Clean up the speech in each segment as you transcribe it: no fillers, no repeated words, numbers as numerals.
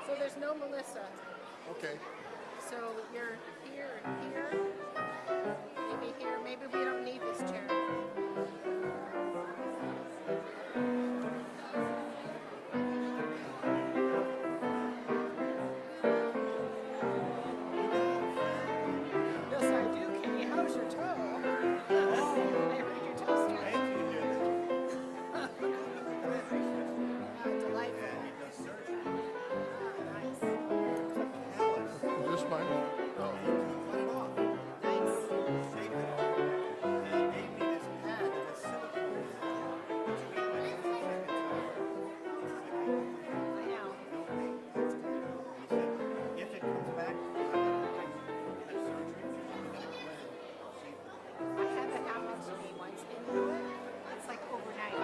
So there's no Melissa. Okay. So you're here and here. Maybe here. Maybe we don't need this chair. Yes, I do, Kenny. How's your toe? I heard your toe started. Delightful. Nice. Is this mine? Nice. I know. If it comes back, I had that happen to me once, and you know what? It's like overnight.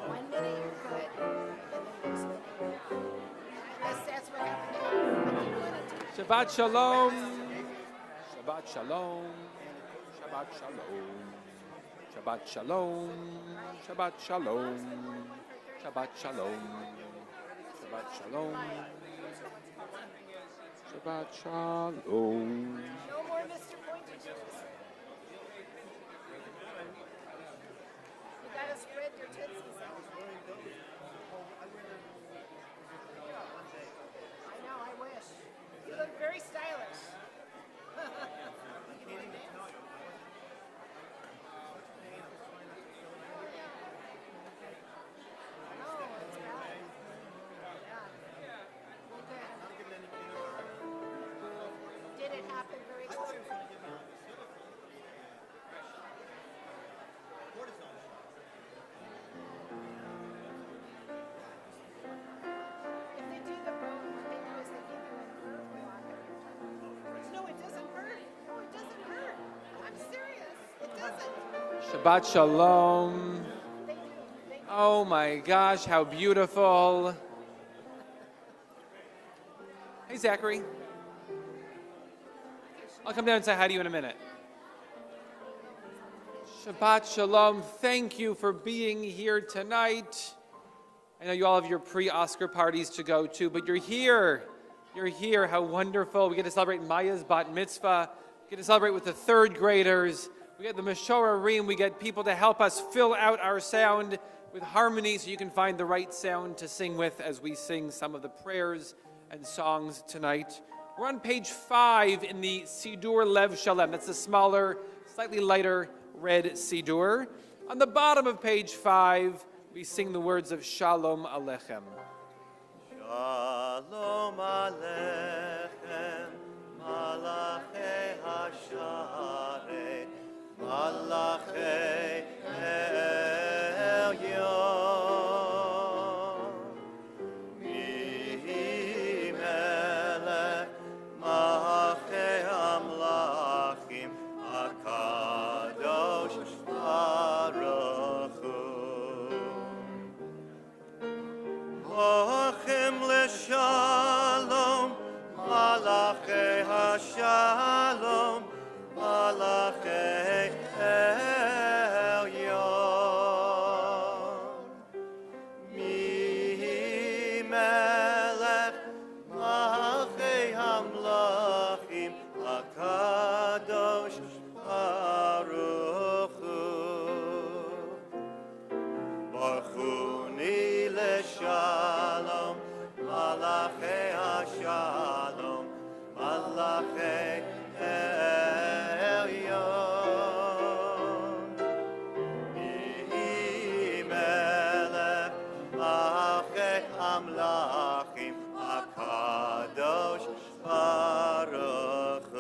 1 minute you're good, and then next minute you're not. That's what happened to me. I didn't want it to. Shabbat shalom. Shabbat shalom. Shabbat shalom. Shabbat shalom. Shabbat shalom. Shabbat shalom. Shabbat shalom. Shabbat shalom. No more Mr. Pointy Toes. You gotta spread your tootsies out. I know, I wish. You look very stylish. No, it's bad. Yeah. Well, good. Did it happen very close? If they do the bone, what they do is they give you a nerve block of your tongue. No, it doesn't hurt. No, it doesn't hurt. I'm serious. It doesn't. Shabbat shalom. They do. They do. Oh my gosh, how beautiful. Hey, Zachary. I'll come down and say hi to you in a minute. Shabbat shalom. Thank you for being here tonight. I know you all have your pre-Oscar parties to go to, but you're here. You're here. How wonderful. We get to celebrate Maya's bat mitzvah. We get to celebrate with the third graders. We get the Meshorarim. We get people to help us fill out our sound with harmony so you can find the right sound to sing with as we sing some of the prayers and songs tonight. We're on page 5 in the Sidur Lev Shalem. That's the smaller, slightly lighter red Sidur. On the bottom of page 5, we sing the words of Shalom Aleichem. Shalom Aleichem, Malachei Hasharei, Malachei Elyon. Mi Melech, Malachei Amlachim, HaKadosh Baruch Hu. Lochem leshalom, malachei hashalom, malachei elyon. Mi melech, malachei hamlachim, hakadosh baruch hu. Baruchuni leshalom, malachei hashalom, malachei elyon. Mi melech, malachei המלכים הקדוש ברוך הוא.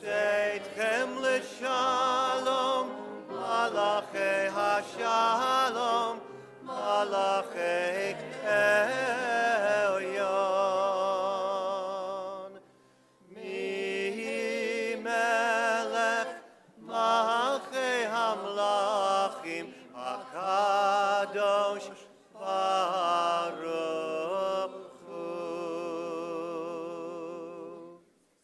צאתכם לשלום, מלאכי השלום, מלאכי עליון. מי מלך מלכי המלכים הקדוש ברוך הוא.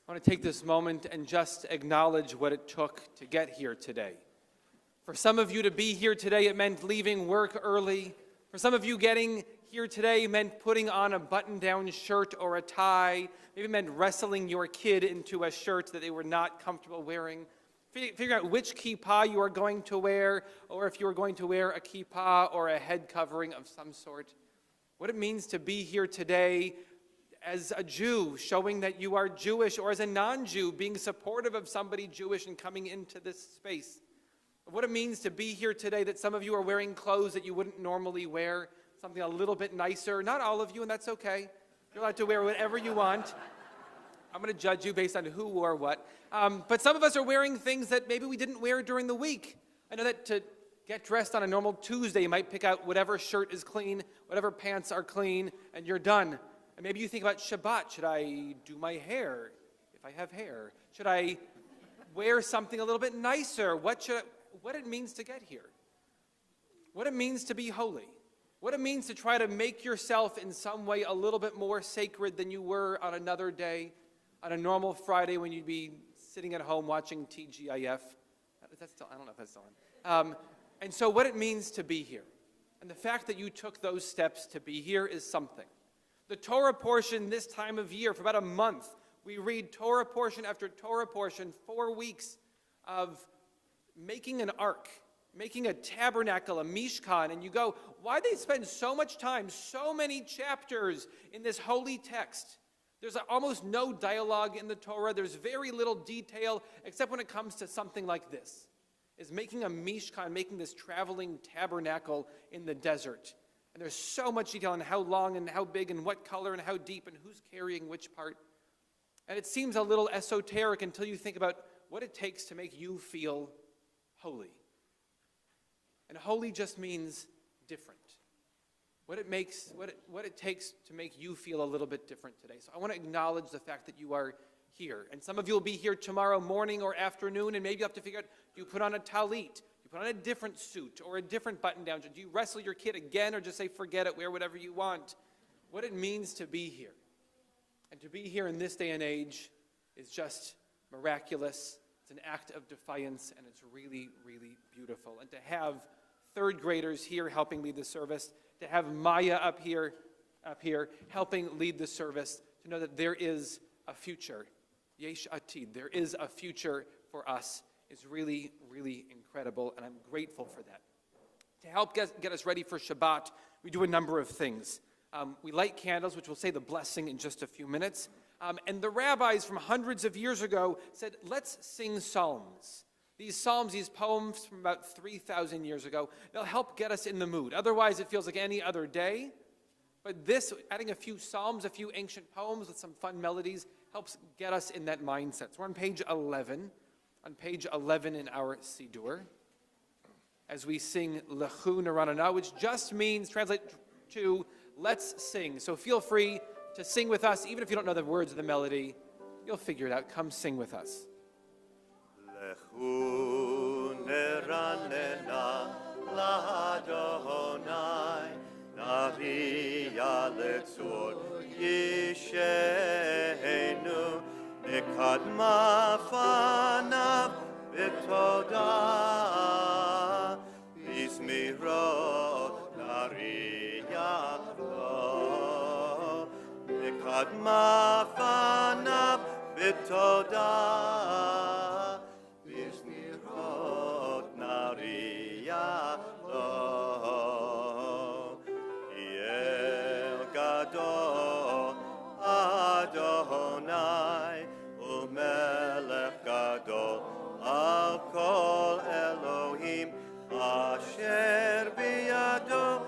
I want to take this moment and just acknowledge what it took to get here today. For some of you to be here today, it meant leaving work early. For some of you, getting here today meant putting on a button-down shirt or a tie. Maybe it meant wrestling your kid into a shirt that they were not comfortable wearing. Figure out which kippah you are going to wear, or if you are going to wear a kippah or a head covering of some sort. What it means to be here today as a Jew, showing that you are Jewish, or as a non-Jew, being supportive of somebody Jewish and coming into this space. What it means to be here today, that some of you are wearing clothes that you wouldn't normally wear, something a little bit nicer. Not all of you, and that's okay. You're allowed to wear whatever you want. I'm going to judge you based on who wore what. But some of us are wearing things that maybe we didn't wear during the week. I know that to get dressed on a normal Tuesday, you might pick out whatever shirt is clean, whatever pants are clean, and you're done. And maybe you think about Shabbat. Should I do my hair, if I have hair? Should I wear something a little bit nicer? What it means to get here. What it means to be holy. What it means to try to make yourself in some way a little bit more sacred than you were on another day, on a normal Friday when you'd be sitting at home watching TGIF. Is that still, I don't know if that's still on. And so what it means to be here. And the fact that you took those steps to be here is something. The Torah portion this time of year, for about a month, we read Torah portion after Torah portion, 4 weeks of making an ark, making a tabernacle, a mishkan, and you go, why they spend so much time, so many chapters in this holy text? There's almost no dialogue in the Torah. There's very little detail, except when it comes to something like this, is making a mishkan, making this traveling tabernacle in the desert. And there's so much detail on how long and how big and what color and how deep and who's carrying which part. And it seems a little esoteric until you think about what it takes to make you feel holy. And holy just means different. What it takes to make you feel a little bit different today. So I want to acknowledge the fact that you are here. And some of you will be here tomorrow morning or afternoon, and maybe you have to figure out, do you put on a talit? Do you put on a different suit or a different button-down? Do you wrestle your kid again, or just say, forget it, wear whatever you want? What it means to be here. And to be here in this day and age is just miraculous. It's an act of defiance, and it's really, really beautiful. And to have third graders here helping lead the service, to have Maya up here helping lead the service, to know that there is a future. Yesh Atid, there is a future for us, is really, really incredible, and I'm grateful for that. To help get us ready for Shabbat, we do a number of things. We light candles, which we'll say the blessing in just a few minutes. And the rabbis from hundreds of years ago said, let's sing psalms. These psalms, these poems from about 3,000 years ago, they'll help get us in the mood. Otherwise, it feels like any other day. But this, adding a few psalms, a few ancient poems with some fun melodies, helps get us in that mindset. So we're on page 11. On page 11 in our Siddur, as we sing Lechu Naranana, which just means, translate to, let's sing. So feel free to sing with us, even if you don't know the words of the melody. You'll figure it out. Come sing with us. Lechu neranena l'Adonai, nariya letzor yishenu, nekadma fanav v'todah, bizmirot nariya lo, nekadma fanav v'todah, bizmirot nariya lo, Yel gadol Adonai, Umelech gadol al kol Elohim, asher biyado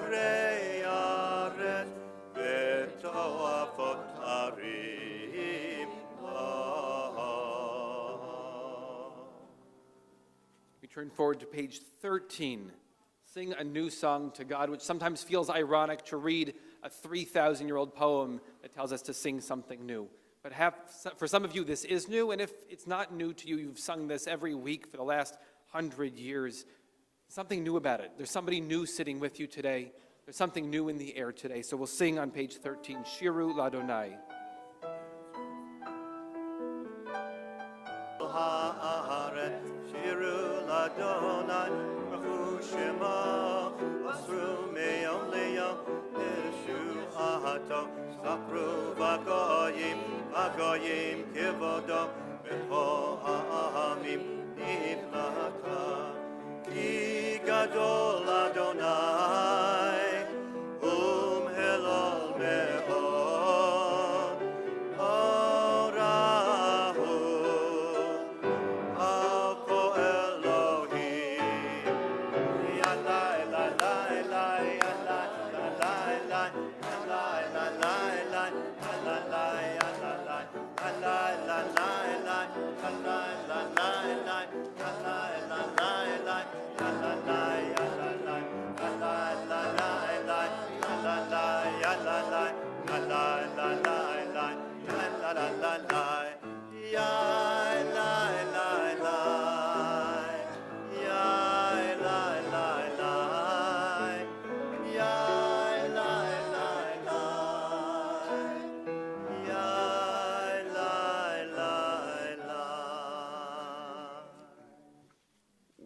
ציפורי הארץ וטועפות הרים We turn forward to page 13. Sing a new song to God, which sometimes feels ironic to read a 3,000-year-old poem that tells us to sing something new. But for some of you, this is new, and if it's not new to you, you've sung this every week for the last 100 years. Something new about it. There's somebody new sitting with you today. There's something new in the air today. So we'll sing on page 13, Shiru Ladonai. haaret shiru ladonai baruch shemo asru meyom leyom yeshuato sapru vagoyim kivodo b'chol ha'amim niflaka ki gadol Adonai helol me'od orahu al kol Elohim yalai lai lai lai yalai lai lai yalai lai lai lai yalai lai yalai lai yalai lai lai lai yalai lai lai lai yalai lai lai lai yalai lai yalai lai yalai lai lai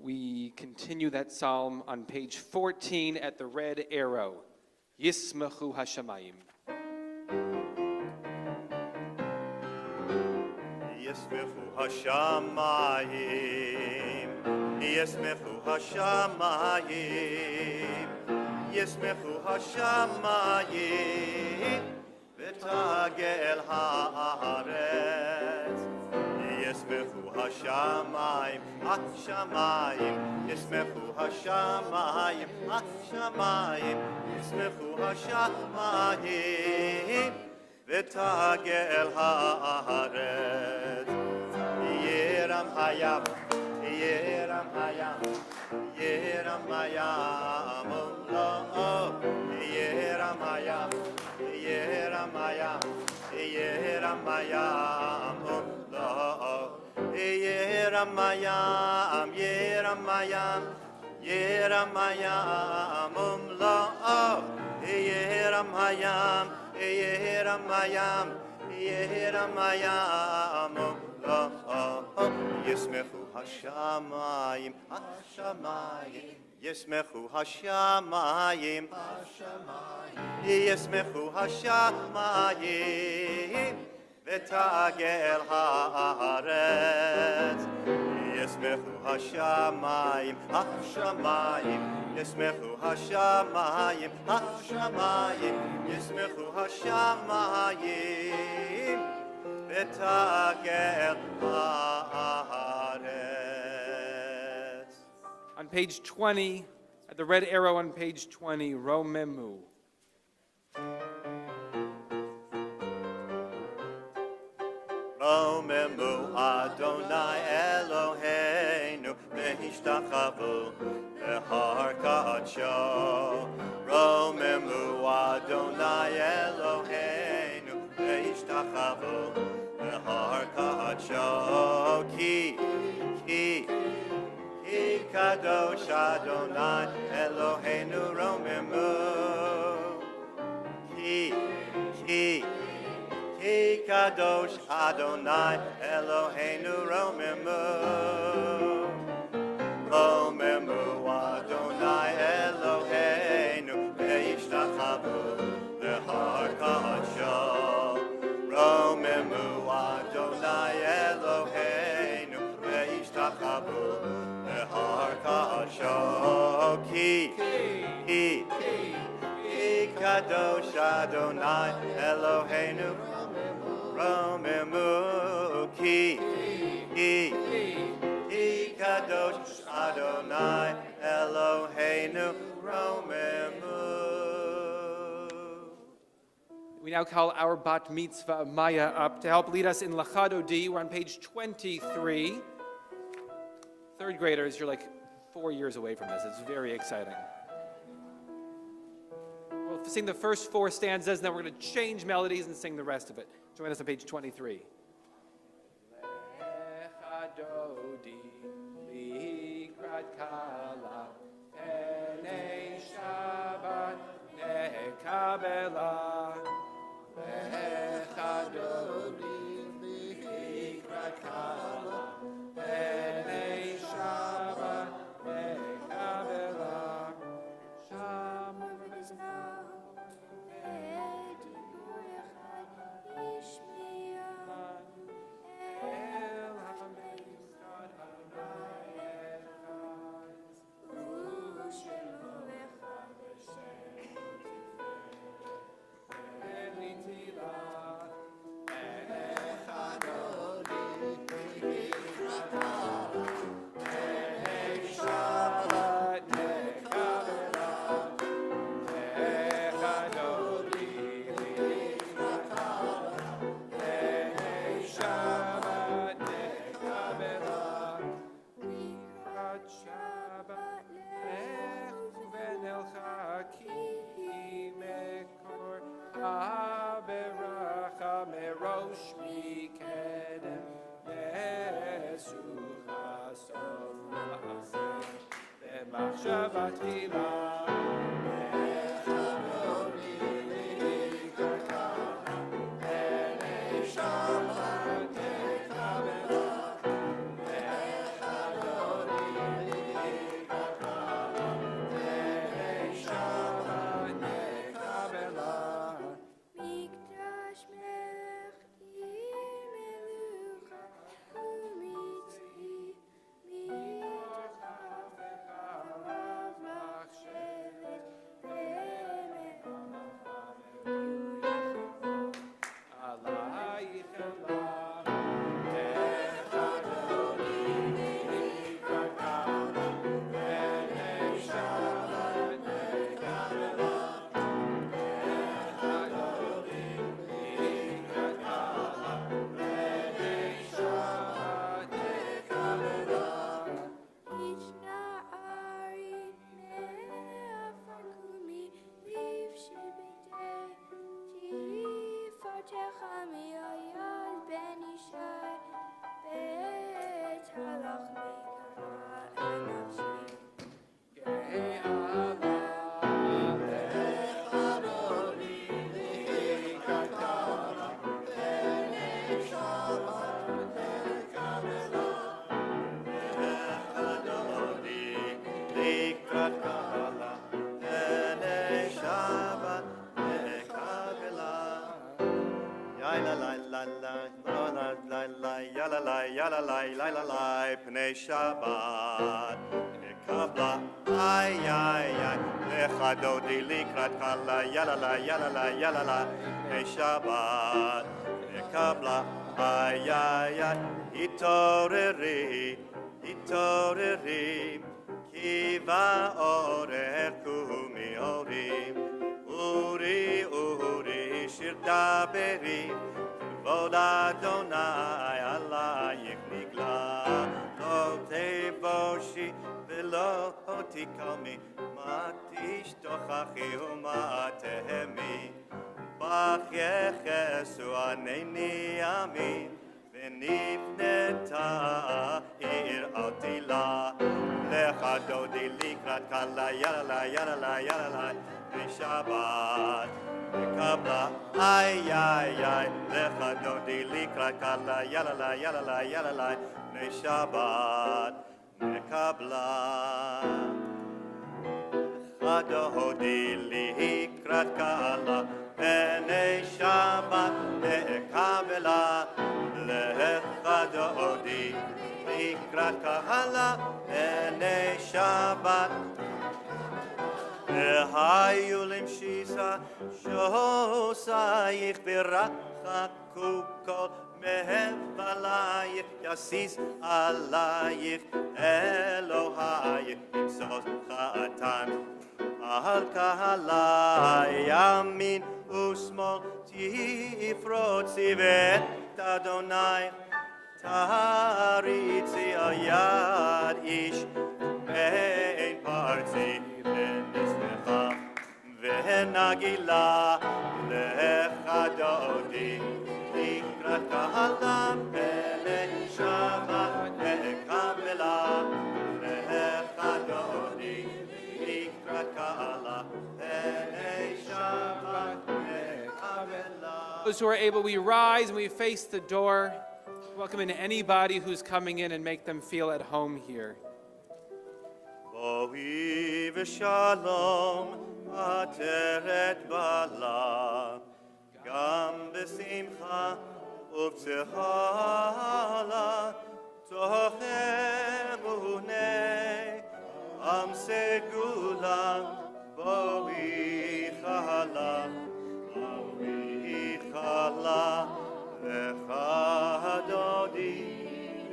We continue that psalm on page 14 at the red arrow. Yismechu Hashamayim. Yismechu Hashamayim, Yismechu Hashamayim, Yismechu Hashamayim, v'tagel haaretz. Yismechu Hashamayim, Hashamayim, Yismechu Hashamayim, Hashamayim, Yismechu Hashamayim, v'tagel haaretz. Yeram hayam, Yeram hayam, Yeram hayam, oh, Yeram hayam, Yeram hayam, Yeram hayam, oh. Yeramayam, Yeramayam, Yeramayam, Yeramayam, Yeramayam, Yeramayam, Yismechu Hashamayim, Hashamayim, Yismechu Hashamayim, Hashamayim, Yismechu Hashamayim, v'tagel haaretz. Yismechu Hashamayim, Hashamayim, Yismechu Hashamayim, Hashamayim, Yismechu Hashamayim, v'tagel haaretz. On page 20, at the red arrow on page 20, Romemu. Romemu Adonai Eloheinu v'hishtachavu behar kadsho. Romemu Adonai Eloheinu v'hishtachavu behar kadsho. Ki kadosh Adonai Eloheinu Romemu. Ki kadosh Adonai Eloheinu Romemu. Romemu Adonai Eloheinu v'yishtachavu behar kadsho. Romemu Adonai Eloheinu v'yishtachavu behar kadsho. Ki kadosh Adonai Eloheinu Romemu. Ki kadosh Adonai Eloheinu Romemu. We now call our bat mitzvah Maya up to help lead us in Lachado D. We're on page 23. Third graders, you're like 4 years away from this. It's very exciting. We'll sing the first 4 stanzas, and then we're going to change melodies and sing the rest of it. Join us on page 23. Lechado di likrat kala, penei Shabbat nekabela. Lechado di likrat kala, penei Shabbat nekabela. Shabbat Pnei Shabbat, Kabbalat, ay, ay, ay, Lechado di likrat kala, yalala, yalala, yalala, Pnei Shabbat, Kabbalat, ay, ay, ay, Itoreri, Itoreri, Kiva orer kumi orim, Uri, Uri, Shirta beri, Vod Adonai, alayich nigla, lo tevoshi velo tikami, matish tochachi umatehemi, bach yechesu aneni ami, venifneta ir altila, lechado di likrat kala, yalala, yalala, yalala, Shabbat. Kabbalat, ay, ay, ay, lechado di likrat kala, yalala, yalala, yalala, Pnei Shabbat, Kabbalat. Lechado di likrat kala, Pnei Shabbat, Kabbalat. Lechado di likrat kala, Pnei Shabbat. Hayulim shisa shosayich v'rachaku kol mehevalayich yasis alayich Elohayich imsos chatan al kahalay yamin ושמאל תפרוצי ואת אדוני תריצי על יד איש בין פרצי ונשלחה ונגילה לך דודי לקראת קהלה פלא שבת לקבלה לך דודי לקראת קהלה פלא שבת לקבלה. Those who are able, we rise and we face the door. Welcome in anybody who's coming in and make them feel at home here. בואי ושלום עטרת בעלה, גם בשמחה ובצהלה, תוך אמוני עם סגולה, בואי חלה, בואי חלה, לך דודי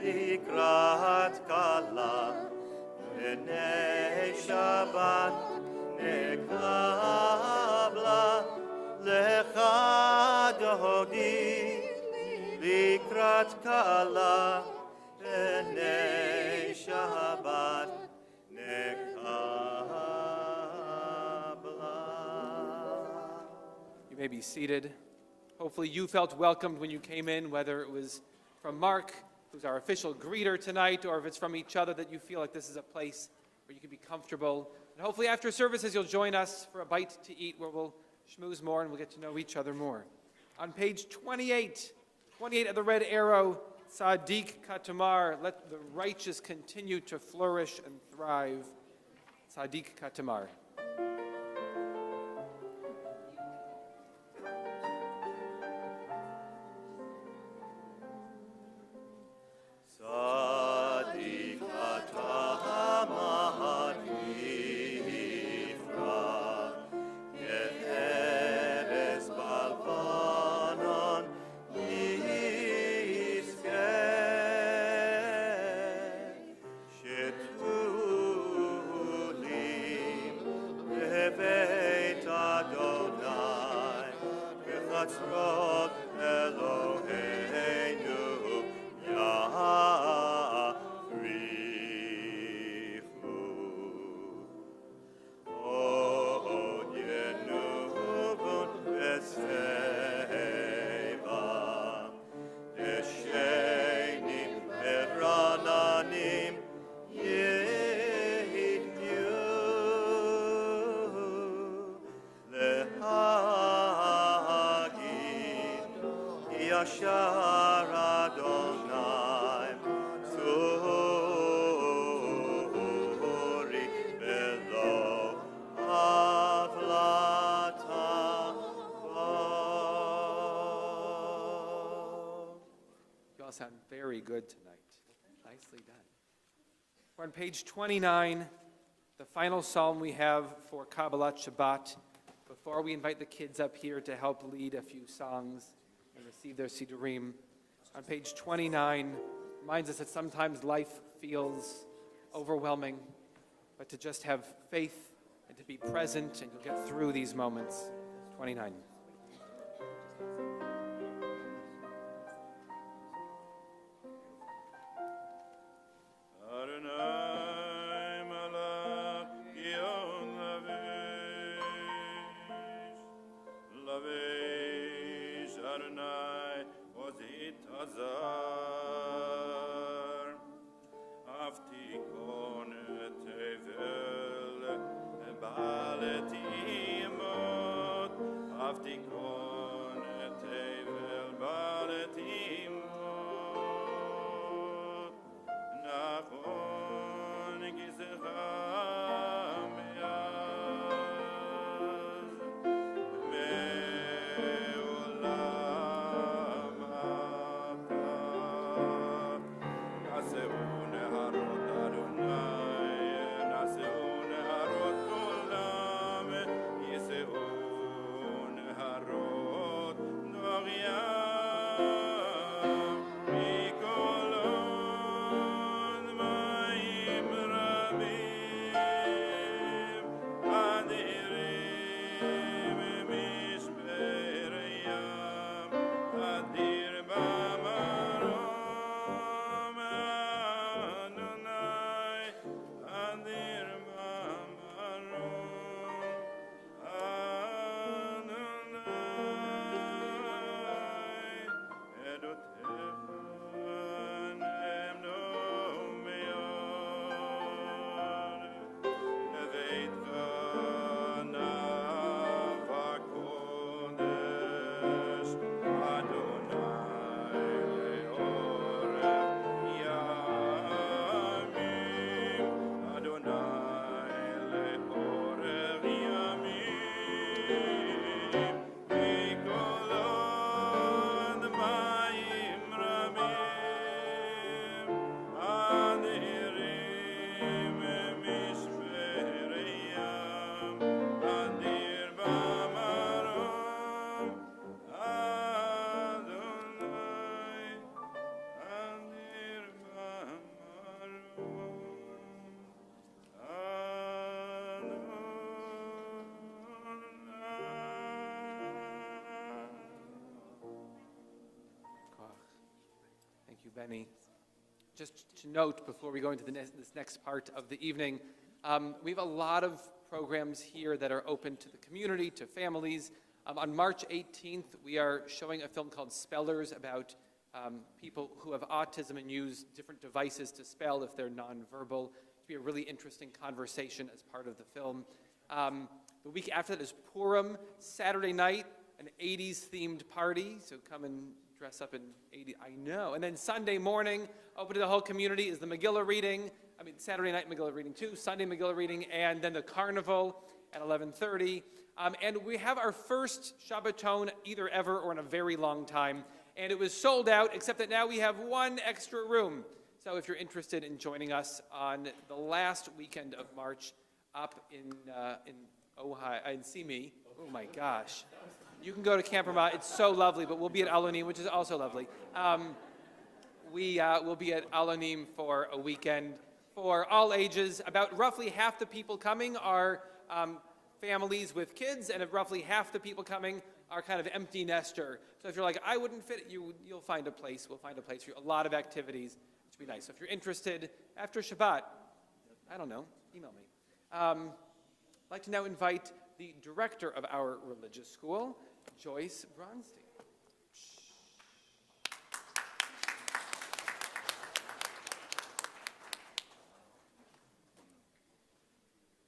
לקראת קלה, בני שבת נקבלה, לך דודי לקראת קלה, בני שבת נקבלה. You may be seated. Hopefully you felt welcomed when you came in, whether it was from Mark, who's our official greeter tonight, or if it's from each other, that you feel like this is a place where you can be comfortable. And hopefully after services you'll join us for a bite to eat where we'll schmooze more and we'll get to know each other more. On page 28 of the red arrow, Sadiq Katamar, let the righteous continue to flourish and thrive. Sadiq Katamar. Sound very good tonight. Nicely done. We're on page 29, the final psalm we have for Kabbalat Shabbat. Before we invite the kids up here to help lead a few songs and receive their Sidurim, on page 29 reminds us that sometimes life feels overwhelming, but to just have faith and to be present, and you'll get through these moments. 29. Harro Benny. Just to note, before we go into this next part of the evening, we have a lot of programs here that are open to the community, to families. On March 18th, we are showing a film called Spellers about people who have autism and use different devices to spell if they're nonverbal. It'll be a really interesting conversation as part of the film. The week after that is Purim, Saturday night, an 80s themed party, so come and dress up in 80, I know. And then Sunday morning, open to the whole community, is the Megillah reading. I mean, Saturday night Megillah reading too, Sunday Megillah reading, and then the carnival at 11:30. And we have our first Shabbaton either ever or in a very long time. And it was sold out, except that now we have one extra room. So if you're interested in joining us on the last weekend of March up in Ohio, in Simi, oh my gosh. You can go to Camp Ramah. It's so lovely, but we'll be at Alonim, which is also lovely. We will be at Alonim for a weekend for all ages. About roughly half the people coming are families with kids, and roughly half the people coming are kind of empty nester. So if you're like, I wouldn't fit, you'll find a place. We'll find a place for you. A lot of activities, which would be nice. So if you're interested, after Shabbat, I don't know, email me. I'd like to now invite the director of our religious school, Joyce Bronstein.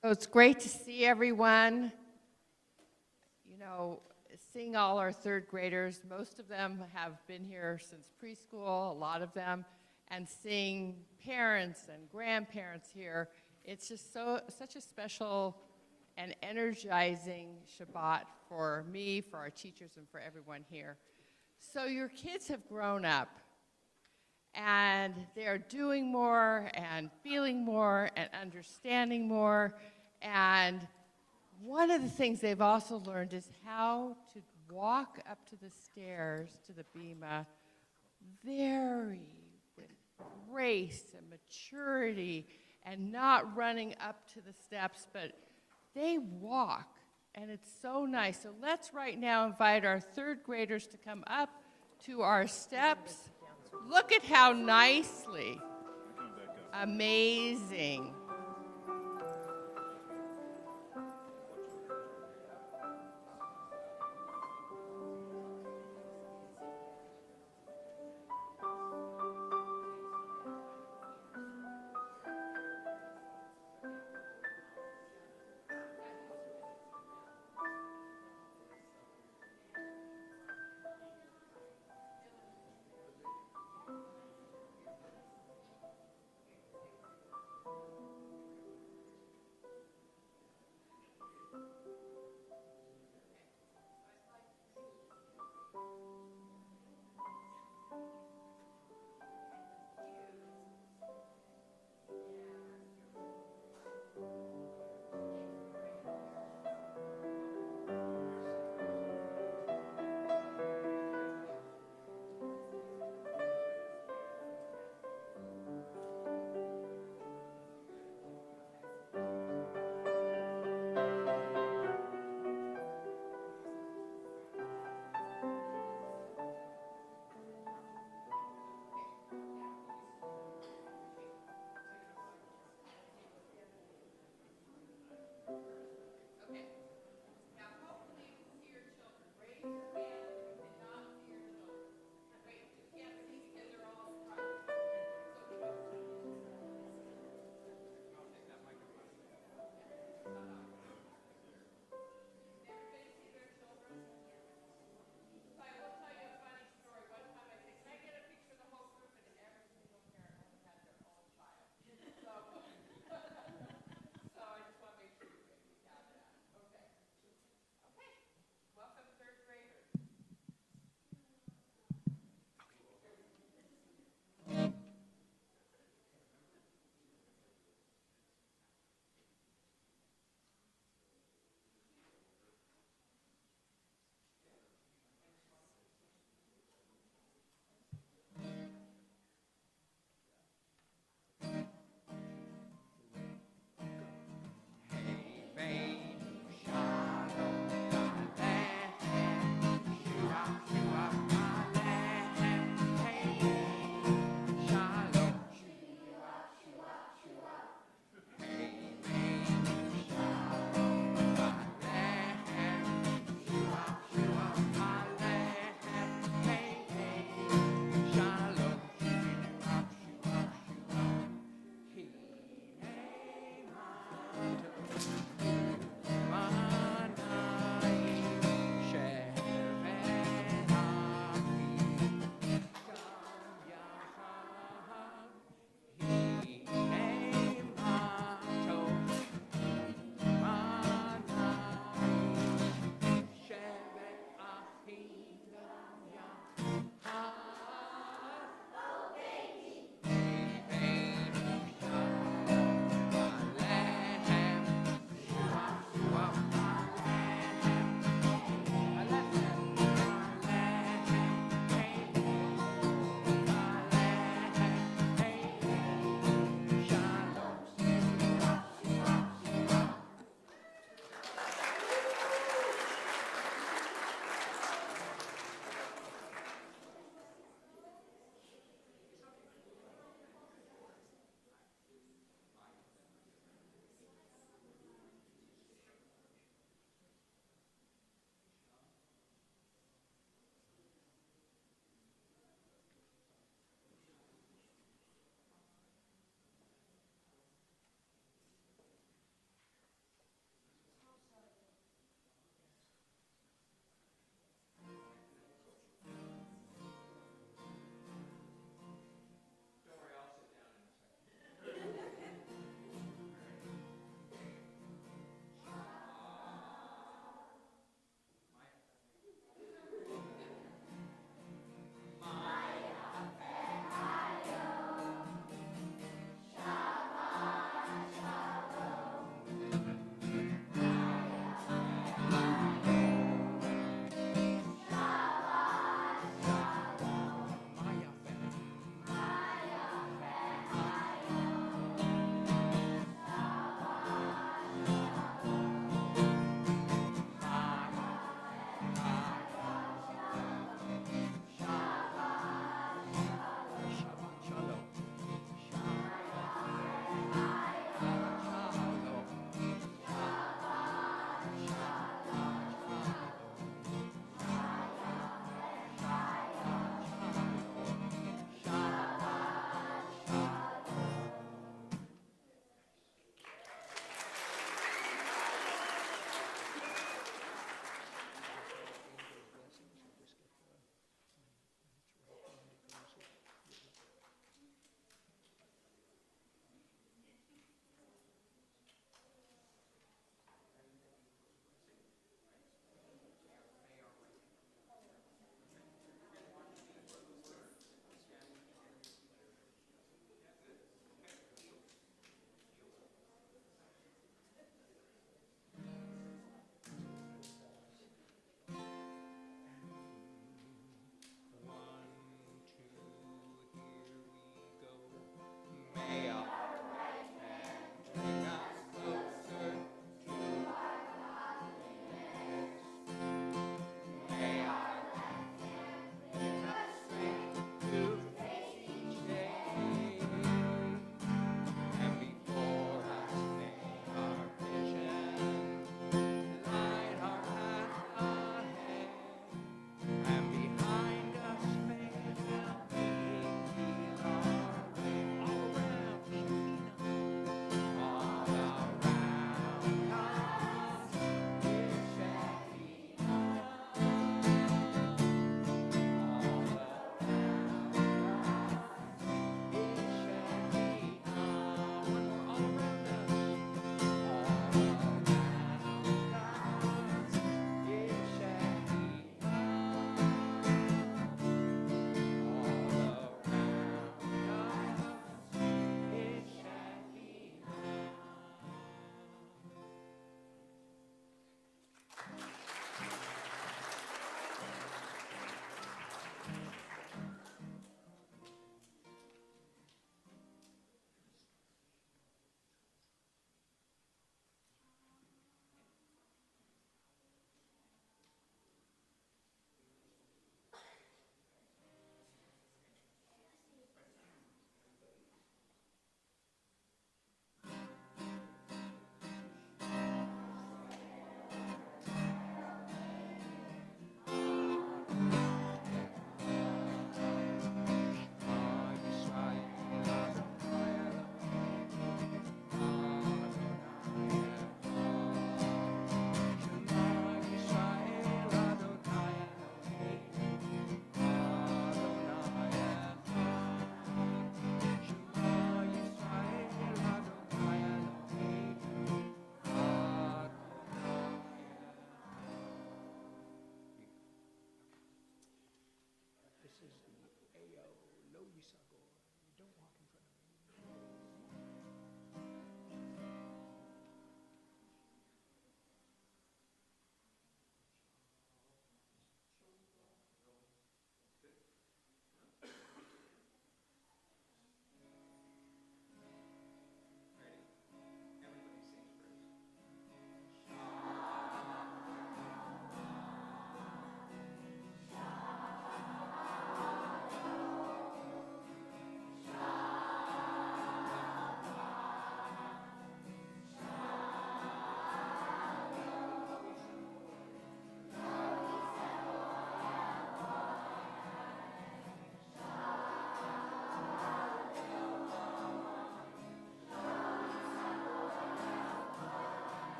So it's great to see everyone. You know, seeing all our third graders, most of them have been here since preschool, a lot of them, and seeing parents and grandparents here, it's just such a special and energizing Shabbat for me, for our teachers, and for everyone here. So your kids have grown up, and they're doing more and feeling more and understanding more. And one of the things they've also learned is how to walk up to the stairs to the bima very with grace and maturity and not running up to the steps, but they walk, and it's so nice. So let's right now invite our third graders to come up to our steps. Look at how nicely. Amazing.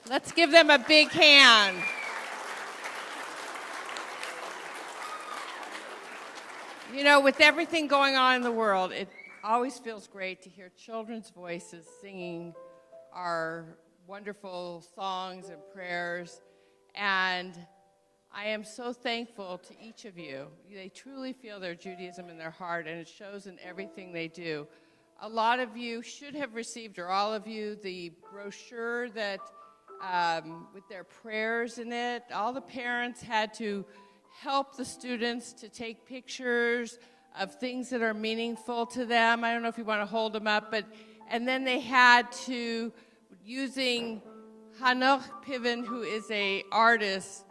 Let's give them a big hand. You know, with everything going on in the world, it always feels great to hear children's voices singing our wonderful songs and prayers. And I am so thankful to each of you. They truly feel their Judaism in their heart, and it shows in everything they do. A lot of you should have received, or all of you, the brochure that with their prayers in it. All the parents had to help the students to take pictures of things that are meaningful to them. I don't know if you want to hold them up, and then they had to, using Hanoch Piven, who is an artist,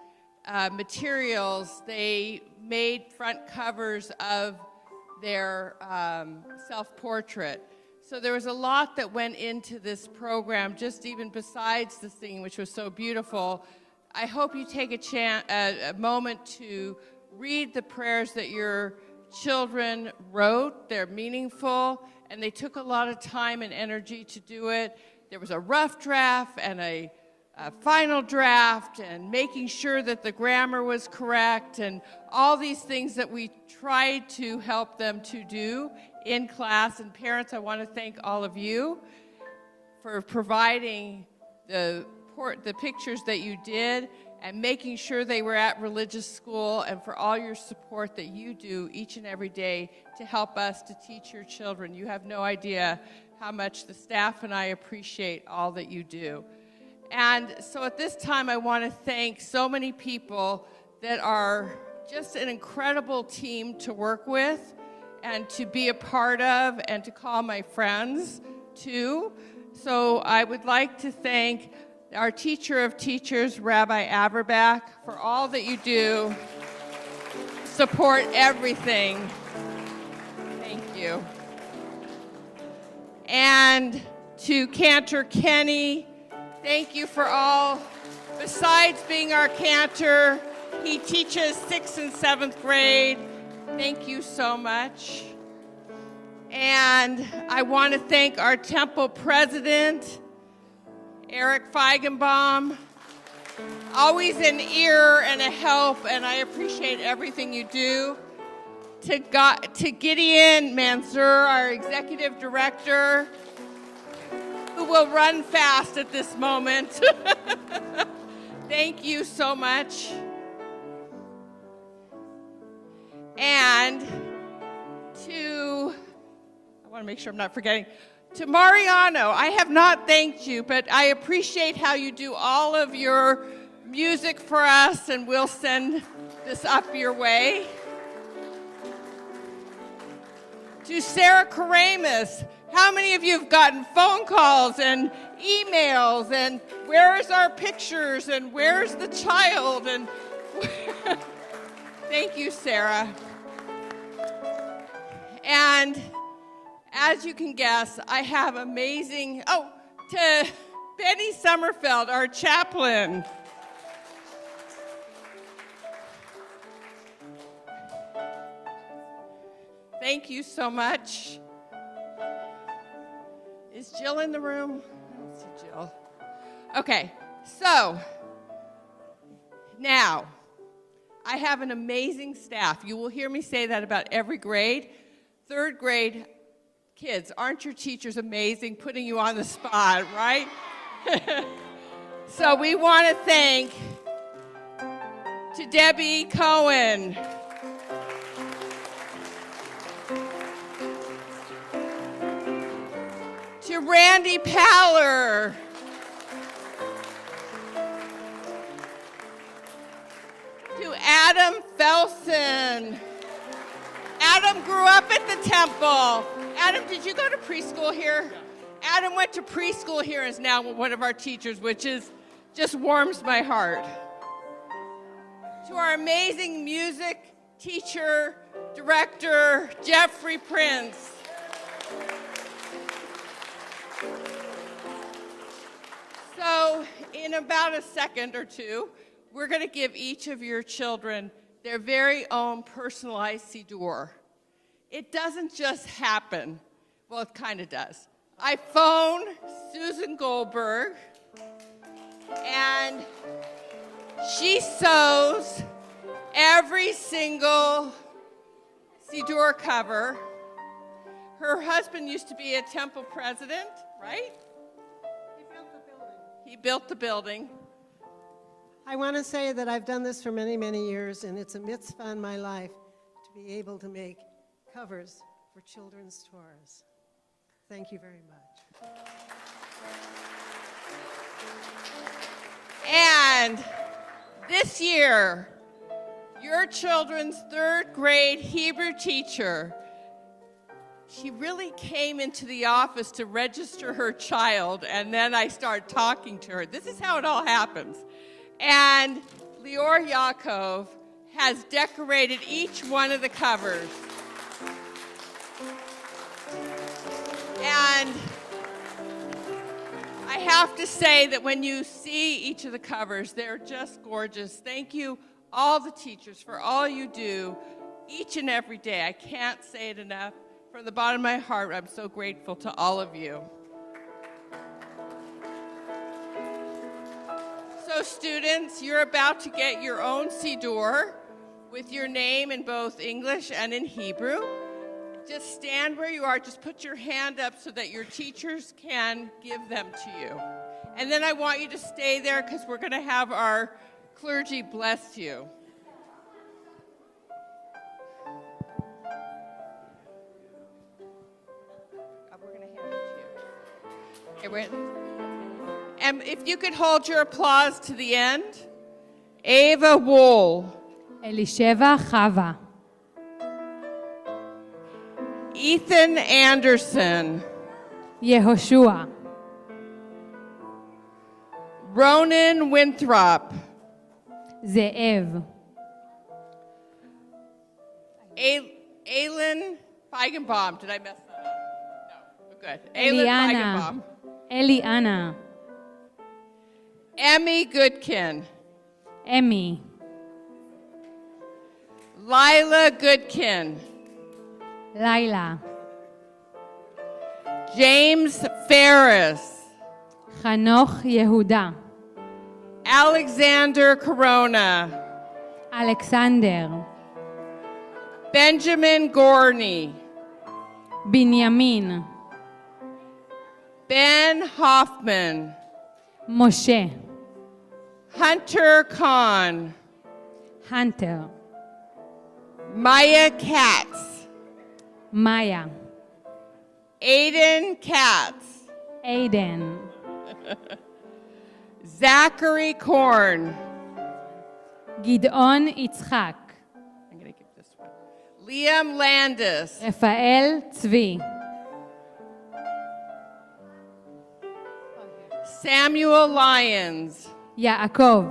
materials, they made front covers of their self-portrait. So there was a lot that went into this program, just even besides the singing, which was so beautiful. I hope you take a moment to read the prayers that your children wrote. They're meaningful, and they took a lot of time and energy to do it. There was a rough draft and a final draft, and making sure that the grammar was correct, and all these things that we tried to help them to do in class. And parents, I want to thank all of you for providing the pictures that you did and making sure they were at religious school, and for all your support that you do each and every day to help us to teach your children. You have no idea how much the staff and I appreciate all that you do. And so at this time, I want to thank so many people that are just an incredible team to work with and to be a part of, and to call my friends too. So I would like to thank our teacher of teachers, Rabbi Averbach, for all that you do, support everything. Thank you. And to Cantor Kenny, thank you for all. Besides being our cantor, he teaches 6th and 7th grade. Thank you so much. And I want to thank our temple president, Eric Feigenbaum. Always an ear and a help, and I appreciate everything you do. To Gideon Mansour, our executive director, who will run fast at this moment. Thank you so much. And I want to make sure I'm not forgetting, to Mariano, I have not thanked you, but I appreciate how you do all of your music for us, and we'll send this up your way. To Sarah Karamis, how many of you have gotten phone calls and emails, and where's our pictures, and where's the child, and thank you, Sarah. And as you can guess, I have amazing, to Benny Sommerfeld, our chaplain. Thank you so much. Is Jill in the room? I don't see Jill. Okay, so now I have an amazing staff. You will hear me say that about every grade. 3rd grade kids, aren't your teachers amazing, putting you on the spot, right? So we want to thank to Debbie Cohen, to Randy Paller, to Adam Felsen. Adam grew up at the temple. Adam, did you go to preschool here? Yeah. Adam went to preschool here and is now one of our teachers, which is just warms my heart. To our amazing music teacher, director, Jeffrey Prince. So in about a second or two, we're going to give each of your children their very own personalized siddur. It doesn't just happen. Well, it kind of does. I phoned Susan Goldberg, And she sews every single Siddur cover. Her husband used to be a temple president, right? He built the building. I want to say that I've done this for many, many years, and it's a mitzvah in my life to be able to make covers for children's Torahs. Thank you very much. And this year, your children's third grade Hebrew teacher, she really came into the office to register her child, and then I started talking to her. This is how it all happens. And Lior Yaakov has decorated each one of the covers. And I have to say that when you see each of the covers, they're just gorgeous. Thank you, all the teachers, for all you do each and every day. I can't say it enough. From the bottom of my heart, I'm so grateful to all of you. So students, you're about to get your own Siddur with your name in both English and in Hebrew. Just stand where you are. Just put your hand up so that your teachers can give them to you. And then I want you to stay there because we're going to have our clergy bless you. We're going to hand it to you. Okay, wait. And if you could hold your applause to the end. Ava Wool. Elisheva Chava. Ethan Anderson. Yehoshua. Ronan Winthrop. Ze'ev. Aylin Feigenbaum. Did I mess that up? No. Good. Aylin Eliana. Feigenbaum. Eliana. Emmy Goodkin. Emmy. Lila Goodkin. Laila. James Ferris. Chanoch Yehuda. Alexander Corona. Alexander. Benjamin Gorney. Binyamin. Ben Hoffman. Moshe. Hunter Kahn. Hunter. Maya Katz. Maya. Aiden Katz. Aiden. Zachary Korn. Gideon Yitzchak. I'm going to give this one. Liam Landis. Rafael Tzvi. Samuel Lyons. Yaakov.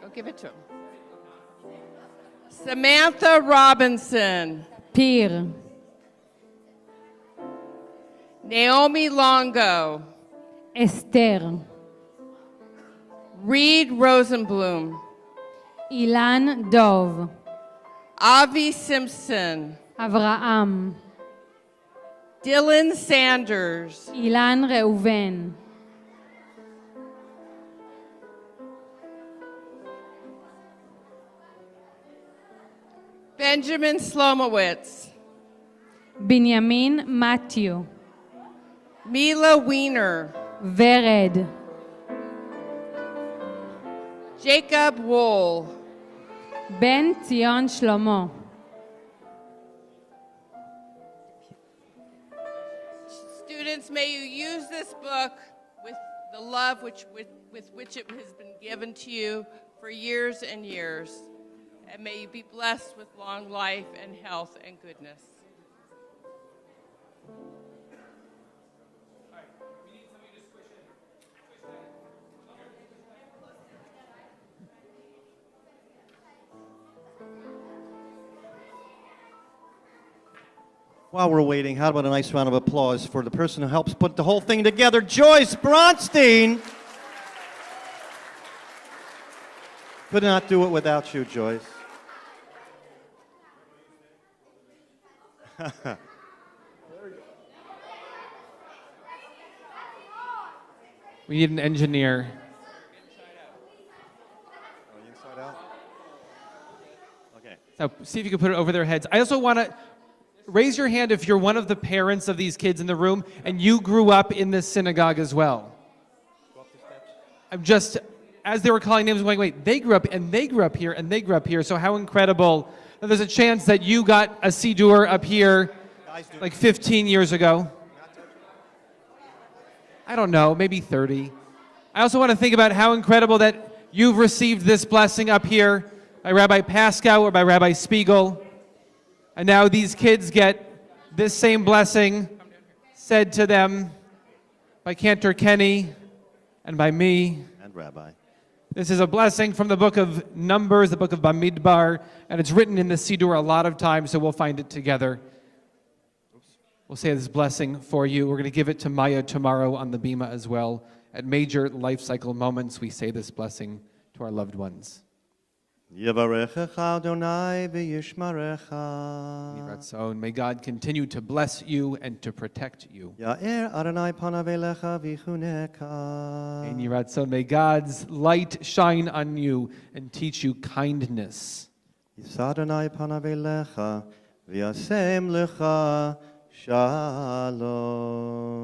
Go give it to him. Samantha Robinson. Pir. Naomi Longo. Esther. Reed Rosenblum. Ilan Dov. Avi Simpson. Avraham. Dylan Sanders. Ilan Reuven. Benjamin Slomowitz. Binyamin Matthew. Mila Weiner. Vered. Jacob Wool. Ben Zion Shlomo. Students, may you use this book with the love with which it has been given to you for years and years. And may you be blessed with long life and health and goodness. While we're waiting, how about a nice round of applause for the person who helps put the whole thing together, Joyce Bronstein. Could not do it without you, Joyce. We need an engineer. So see if you can put it over their heads. I also want to raise your hand if you're one of the parents of these kids in the room and you grew up in this synagogue as well. I'm just, as they were calling names, I'm going, wait, they grew up and they grew up here and they grew up here. So how incredible that there's a chance that you got a Siddur up here like 15 years ago. I don't know, maybe 30. I also want to think about how incredible that you've received this blessing up here by Rabbi Pascal or by Rabbi Spiegel. And now these kids get this same blessing said to them by Cantor Kenny and by me. And Rabbi. This is a blessing from the book of Numbers, the book of Bamidbar, and it's written in the Siddur a lot of times, so we'll find it together. We'll say this blessing for you. We're going to give it to Maya tomorrow on the Bima as well. At major life cycle moments, we say this blessing to our loved ones. Yevarechecha Adonai v'yishmarecha. Ratzon, may God continue to bless you and to protect you. Ya'er Adonai panav elecha v'chuneka. And Ratzon, may God's light shine on you and teach you kindness. Yisa Adonai panav elecha v'yasem lecha shalom.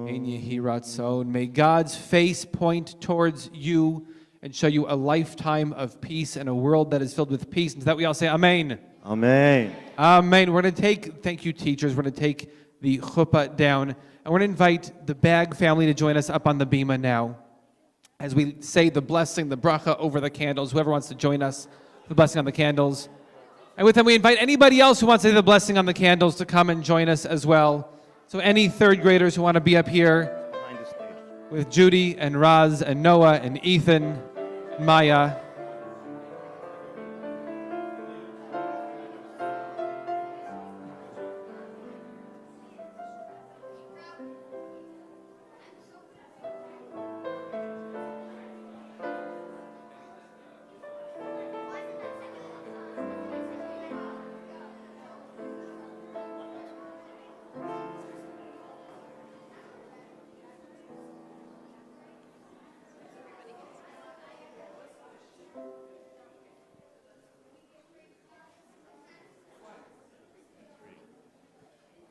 And Yehi Ratzon, may God's face point towards you and show you a lifetime of peace and a world that is filled with peace. And to that we all say, Amen. Amen. Amen. We're going to take, thank you teachers, we're going to take the chuppah down. And we're going to invite the Bag family to join us up on the bima now. As we say the blessing, the bracha over the candles. Whoever wants to join us, the blessing on the candles. And with them we invite anybody else who wants to say the blessing on the candles to come and join us as well. So any third graders who want to be up here with Judy and Raz and Noah and Ethan, Maya.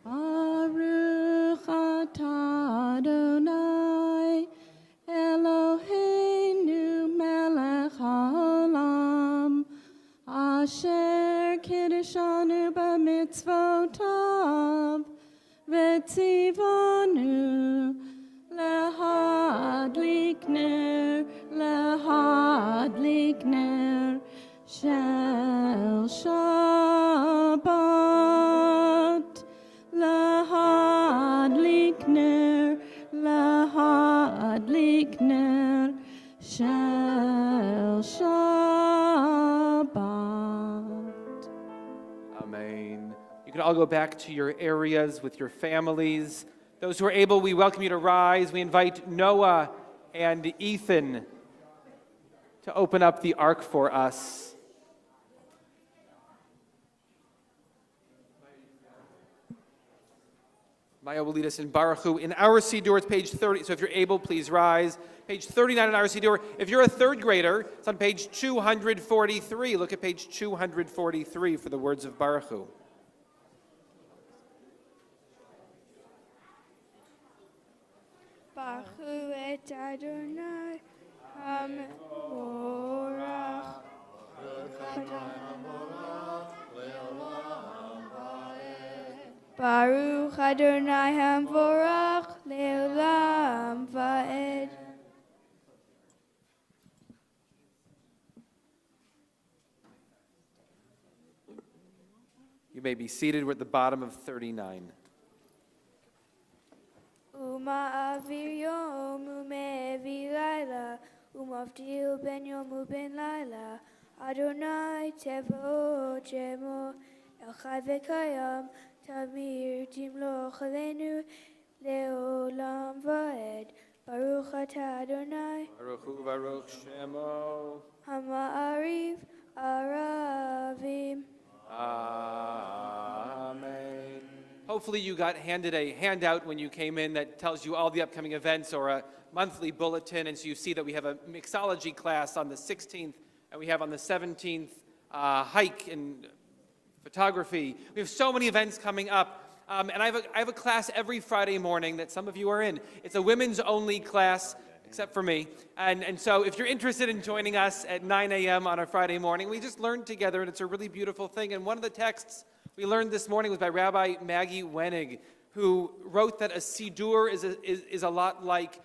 Baruch atah Adonai Eloheinu melech haolam asher kiddushanu b'mitzvotav v'tzivonu lehadlik ner shel Shabbat. Lahadlik ner shel Shabbat. Amen. You can all go back to your areas with your families. Those who are able, we welcome you to rise. We invite Noah and Ethan to open up the ark for us. Maya will lead us in Baruch Hu. In our Siddur, it's page 30. So if you're able, please rise. Page 39 in our Siddur. If you're a third grader, it's on page 243. Look at page 243 for the words of Baruch Hu. Baruch Hu et Adonai HaMevorach. Baruch Adonai HaMevorach Le'olam Va'ed. You may be seated. We're at the bottom of 39. Uma'avir yom u'me'evi laila umavdil ben yom u'ben laila Adonai tevo shemo el chai v'kayam Tamir timloch alenu leolam va'ed. Baruch atah Adonai. Baruch Hu Baruch Shemo. Hama'ariv aravim. Amen. Hopefully you got handed a handout when you came in that tells you all the upcoming events or a monthly bulletin, and so you see that we have a mixology class on the 16th, and we have on the 17th hike and photography. We have so many events coming up. And I have a class every Friday morning that some of you are in. It's a women's only class, except for me. And so if you're interested in joining us at 9 a.m. on a Friday morning, we just learn together, and it's a really beautiful thing. And one of the texts we learned this morning was by Rabbi Maggie Wenig, who wrote that a siddur is a lot like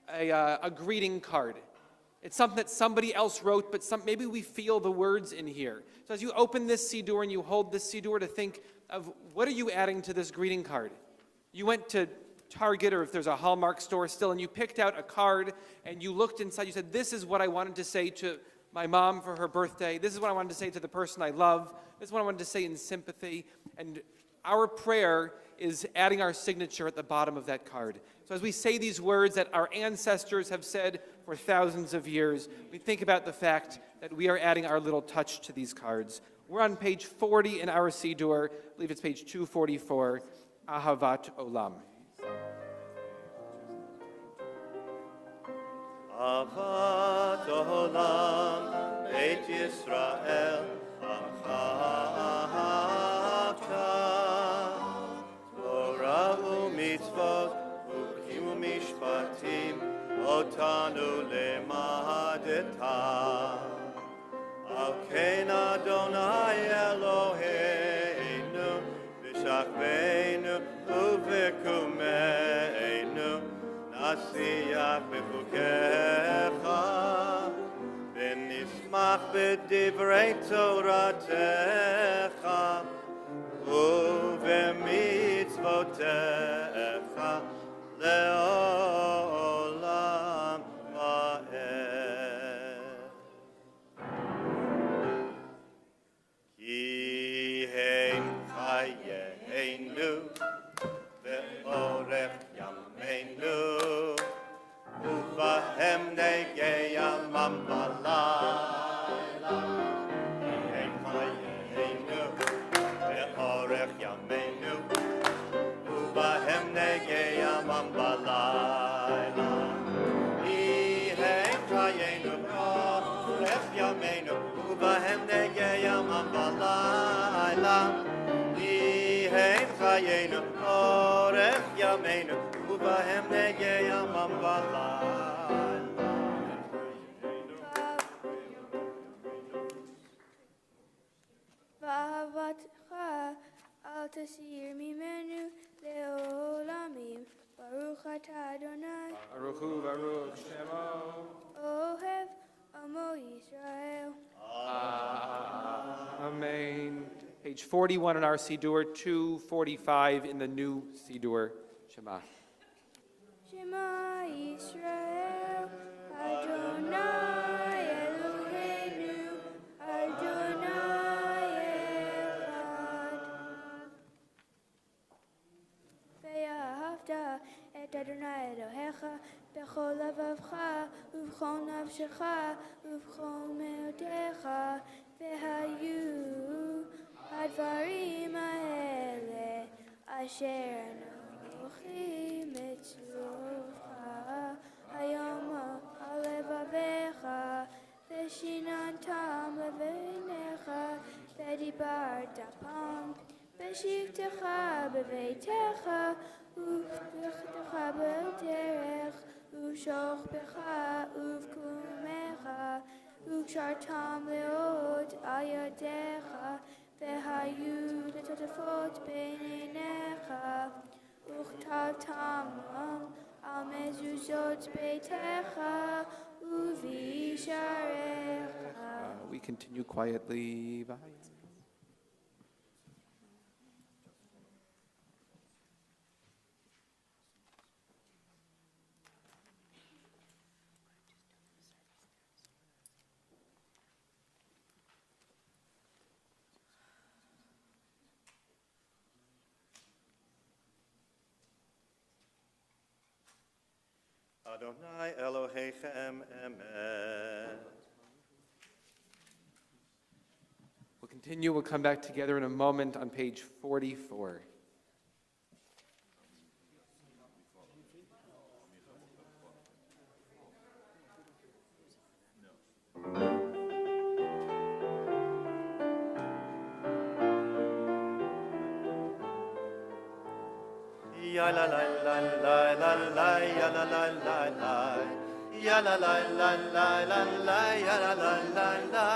a greeting card. It's something that somebody else wrote, but maybe we feel the words in here. So as you open this siddur and you hold this siddur, to think of what are you adding to this greeting card? You went to Target, or if there's a Hallmark store still, and you picked out a card and you looked inside, you said, this is what I wanted to say to my mom for her birthday. This is what I wanted to say to the person I love. This is what I wanted to say in sympathy. And our prayer is adding our signature at the bottom of that card. So as we say these words that our ancestors have said for thousands of years, we think about the fact that we are adding our little touch to these cards. We're on page 40 in our Siddur. I believe it's page 244, Ahavat Olam. Ahavat Olam, Beit Yisrael, Ahavta, Torah u'mitzvot, Ukim u'mishpatim, Otanu lemadeta. Al Ken Adonai Eloheinu, V'shachveinu u'v'kumeinu, Nasiyach b'chukecha, V'nismach b'divrei Toratecha, u'v'mitzvotecha, le'olam va'ed. Ki hein chayeinu, ve'orech yameinu, uvahem negei yamam v'layla. Ki hein chayeinu, ve'orech yameinu, uvahem negei yamam v'layla. Ki hein chayeinu, ve'orech yameinu, uvahem negei yamam v'layla. Ki hein chayeinu, orech yameinu, uvahem negei yamam v'layla. ואהבתך אל תסיר ממנו לעולמים. ברוך אתה אדוני, Baruch Hu, Baruch Shemo. אוהב עמו ישראל. Amen. Page 41 in our Siddur, 245 in the new Siddur. Shema. שמע ישראל, אדוני אלוהינו, אדוני אחד. ואהבת את אדוני אלוהיך בכל לבבך ובכל נפשך ובכל מאודך, והיו הדברים האלה אשר אנוכי מצווך היום על לבביך, ושיננתם לבניך, ודיברת פעם בשבתך בביתך ובכתך בדרך ובשוכבך ובקומך, וקשרתם מאוד על ידיך, והיו לטוטפות בין עיניך, וכתבתם על מזוזות ביתך ובשעריך. We continue quietly. Bye. Adonai Elohechem emet. We'll continue. We'll come back together in a moment on page 44. Ya la la la la la la, ya la la la la. Ya la la la la la la, ya la la la la.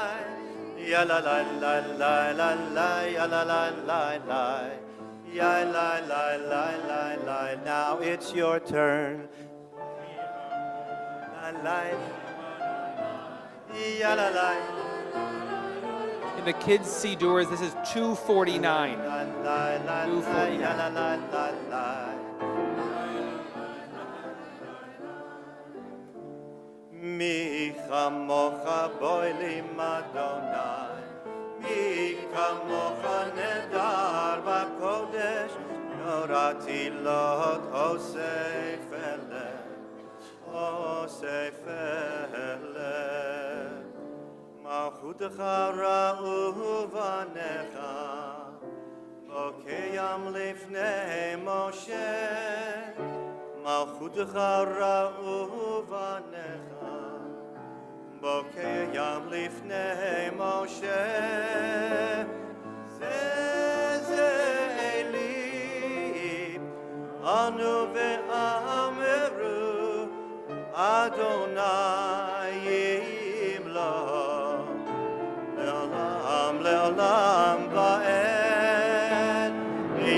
Ya la la la la la la, ya la la la la. Ya la la la la la. Now it's your turn. La la. Ya la la. In the kids' Sidurs, this is 249. La la la la, ya la la la la. Mi chamocha boili Madonai, mi kamocha nedar b'kodesh, norati lot osef eleh, osef eleh. Malchutecha ra'u vanecha, mokeyam lifnei Moshe, malchutecha ra'u vanecha. Bokeyam lifnei Moshe, ze Eli, anu ve'ameru, Adonai yimlo, le'olam le'olam va'ed.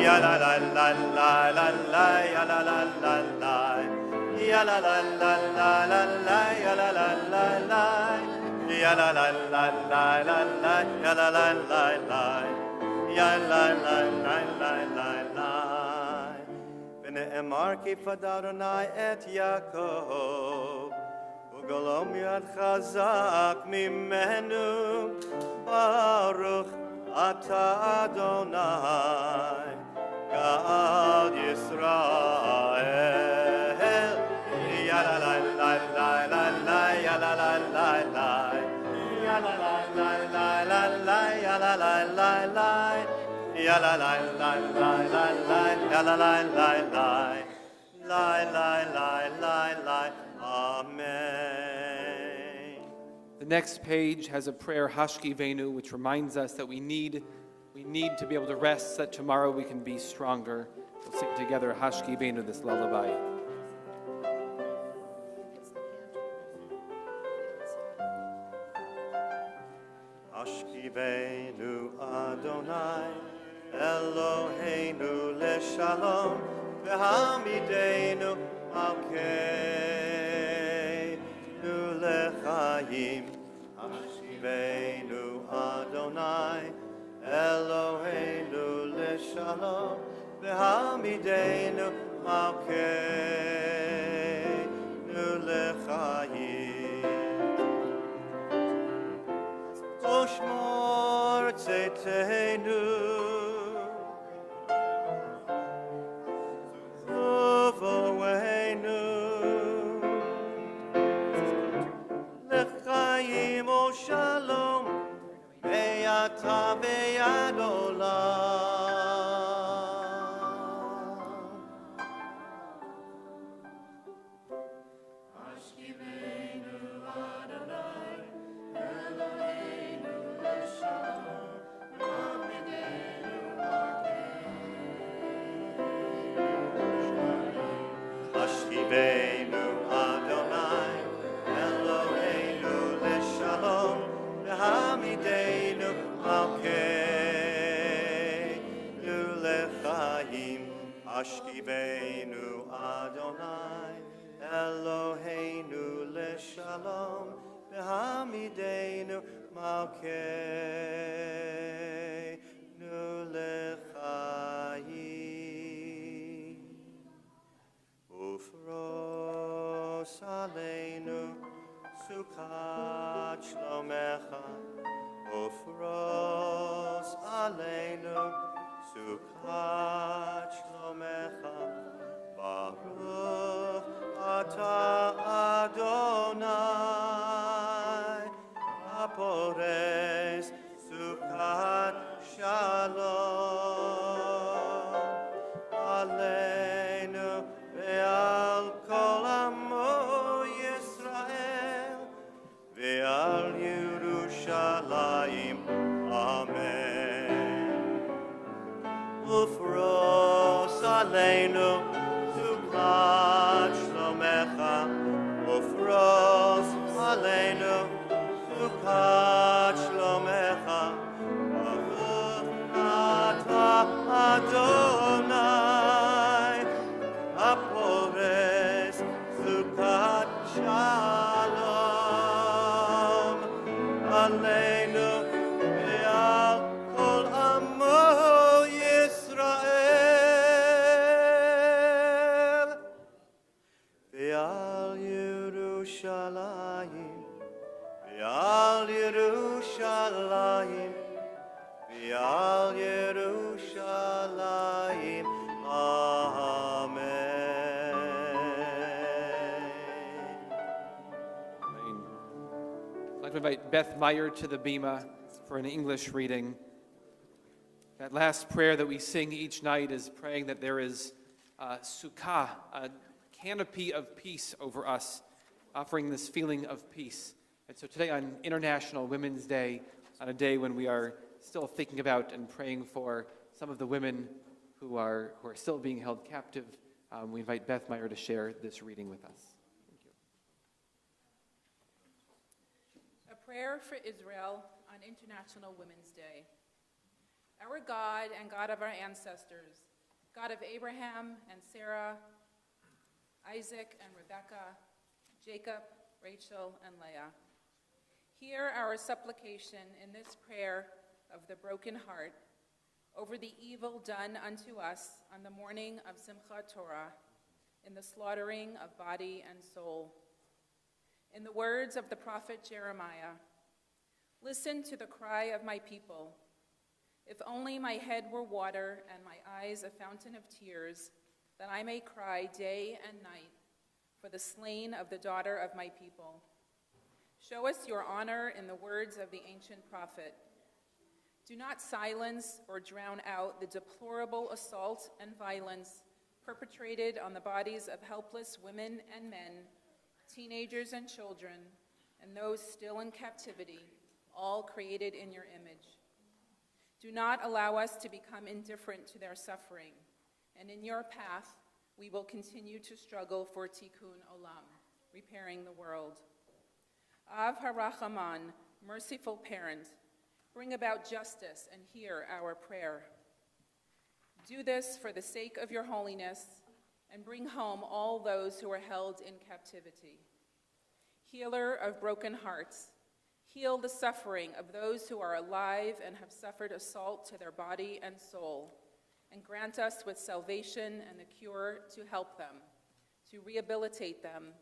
Ya la la la la la la, ya la la la la. Ya la la la la la la, ya la la la la, ya la la la la la la, ya la la la la, ya la la la la la la. V'ne'emar ki fadar Adonai et Yaakov, u'golom yad chazak mimenu, Baruch ata Adonai, Gad Yisrael. Ya la la la la la la, ya la la la la, ya la la la la la la, ya la la la la, ya la la la la la la, ya la la la la, la. Amen. The next page has a prayer, Hashkivenu, which reminds us that we need to be able to rest so that tomorrow we can be stronger. We'll sing together Hashkivenu, this lullaby. Hashkivenu Adonai, Eloheinu leshalom, v'hamidenu malkeinu lechayim. Hashkivenu Adonai, Eloheinu leshalom, v'hamidenu malkeinu lechayim. Oshmor tzeteinu, uvoenu, lechayim o shalom, be'ata be'ad olam. Hashkivenu Adonai, Eloheinu leshalom, v'hamidenu malkeinu. Hashkivenu Adonai, Eloheinu leshalom, v'hamidenu malkeinu lechayim. Hashkivenu Adonai, Eloheinu leshalom, v'hamidenu malkeinu lechayim. Ufros aleinu sukat shlomecha, ufros aleinu sukat shlomecha, Baruch ata Adonai, apores sukat shalom, aleinu ve'al kol amo Yisrael, ve'al Yerushalayim. Amen. Ufros aleinu הפורס סוכת שלום עלינו ועל כל עמו ישראל ועל ירושלים ועל ירושלים ועל ירושלים I'd like to invite Beth Meyer to the Bema for an English reading. That last prayer that we sing each night is praying that there is a sukkah, a canopy of peace over us, offering this feeling of peace. And so today on International Women's Day, on a day when we are still thinking about and praying for some of the women who are still being held captive, we invite Beth Meyer to share this reading with us. A prayer for Israel on International Women's Day. Our God and God of our ancestors, God of Abraham and Sarah, Isaac and Rebekah, Jacob, Rachel, and Leah, hear our supplication in this prayer of the broken heart over the evil done unto us on the morning of Simchat Torah, in the slaughtering of body and soul. In the words of the prophet Jeremiah, listen to the cry of my people. If only my head were water and my eyes a fountain of tears, that I may cry day and night for the slain of the daughter of my people. Show us your honor in the words of the ancient prophet. Do not silence or drown out the deplorable assault and violence perpetrated on the bodies of helpless women and men, teenagers and children, and those still in captivity, all created in your image. Do not allow us to become indifferent to their suffering, and in your path we will continue to struggle for tikkun olam, repairing the world. Av HaRachaman, merciful parent, bring about justice and hear our prayer. Do this for the sake of your holiness and bring home all those who are held in captivity. Healer of broken hearts, heal the suffering of those who are alive and have suffered assault to their body and soul, and grant us with salvation and the cure to help them, to rehabilitate them,